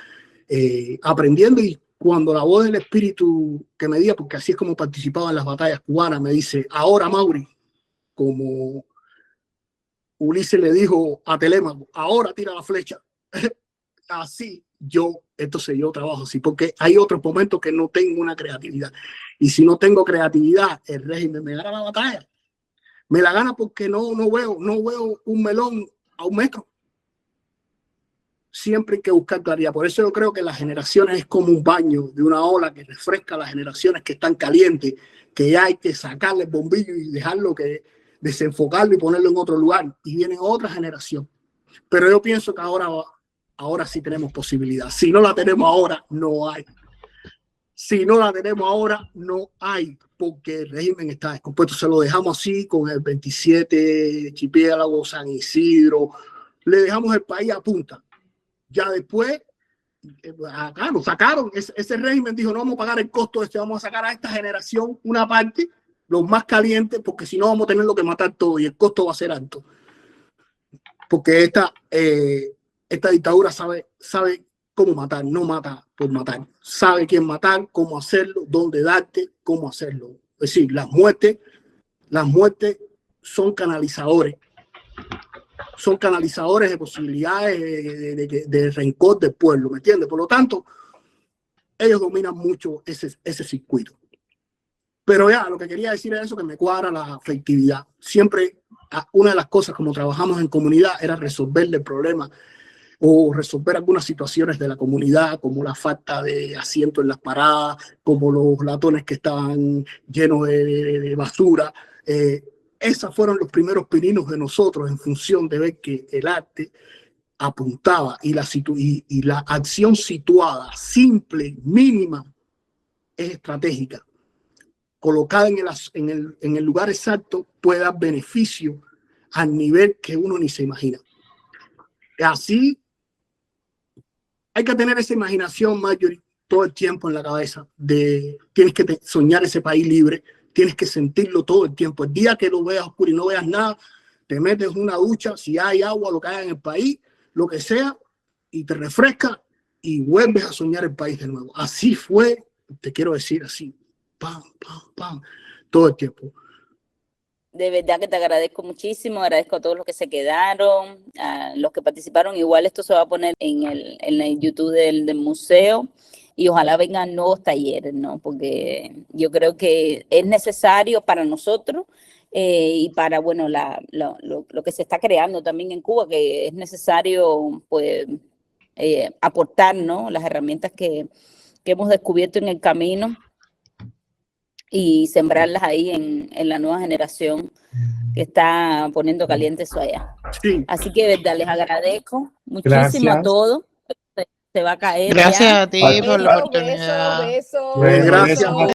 aprendiendo, y cuando la voz del espíritu que me diga, porque así es como participaba en las batallas cubanas, me dice, ahora Mauri, como Ulises le dijo a Telémaco, ahora tira la flecha. Así entonces yo trabajo así, porque hay otros momentos que no tengo una creatividad. Y si no tengo creatividad, el régimen me gana la batalla. Me la gana porque no veo un melón a 1 metro. Siempre hay que buscar claridad. Por eso yo creo que las generaciones es como un baño de una ola que refresca a las generaciones que están calientes, que ya hay que sacarle el bombillo y dejarlo desenfocarlo y ponerlo en otro lugar. Y viene otra generación. Pero yo pienso que ahora sí tenemos posibilidad. Si no la tenemos ahora, no hay. Si no la tenemos ahora, no hay, porque el régimen está descompuesto. Se lo dejamos así con el 27, Chipiélago, San Isidro. Le dejamos el país a punta. Ya después, acá nos sacaron. Ese régimen dijo, no vamos a pagar el costo vamos a sacar a esta generación una parte, los más calientes, porque si no vamos a tenerlo que matar todo y el costo va a ser alto. Porque esta dictadura sabe cómo matar, no mata por matar. Sabe quién matar, cómo hacerlo, dónde darte, cómo hacerlo. Es decir, las muertes son canalizadores. Son canalizadores de posibilidades de rencor del pueblo, ¿me entiendes? Por lo tanto, ellos dominan mucho ese circuito. Pero ya, lo que quería decir es eso, que me cuadra la afectividad. Siempre, una de las cosas como trabajamos en comunidad era resolverle el problema o resolver algunas situaciones de la comunidad, como la falta de asiento en las paradas, como los latones que estaban llenos de basura. Esos fueron los primeros pininos de nosotros en función de ver que el arte apuntaba y la acción situada, simple, mínima, es estratégica. Colocada en el lugar exacto puede dar beneficio al nivel que uno ni se imagina. Así hay que tener esa imaginación, Marjorie, todo el tiempo en la cabeza. Tienes que soñar ese país libre, tienes que sentirlo todo el tiempo. El día que lo veas oscuro y no veas nada, te metes en una ducha, si hay agua, lo que haya en el país, lo que sea, y te refresca y vuelves a soñar el país de nuevo. Así fue, te quiero decir así, pam, pam, pam, todo el tiempo. De verdad que te agradezco muchísimo, agradezco a todos los que se quedaron, a los que participaron. Igual esto se va a poner en el YouTube del museo. y ojalá vengan nuevos talleres, ¿no? Porque yo creo que es necesario para nosotros y para, bueno, lo que se está creando también en Cuba, que es necesario, pues, aportar, ¿no? Las herramientas que hemos descubierto en el camino y sembrarlas ahí en la nueva generación que está poniendo caliente eso allá. Sí. Así que, de verdad, les agradezco muchísimo a todos. Se va a caer. Gracias ya. a ti por la oportunidad. Besos. Gracias.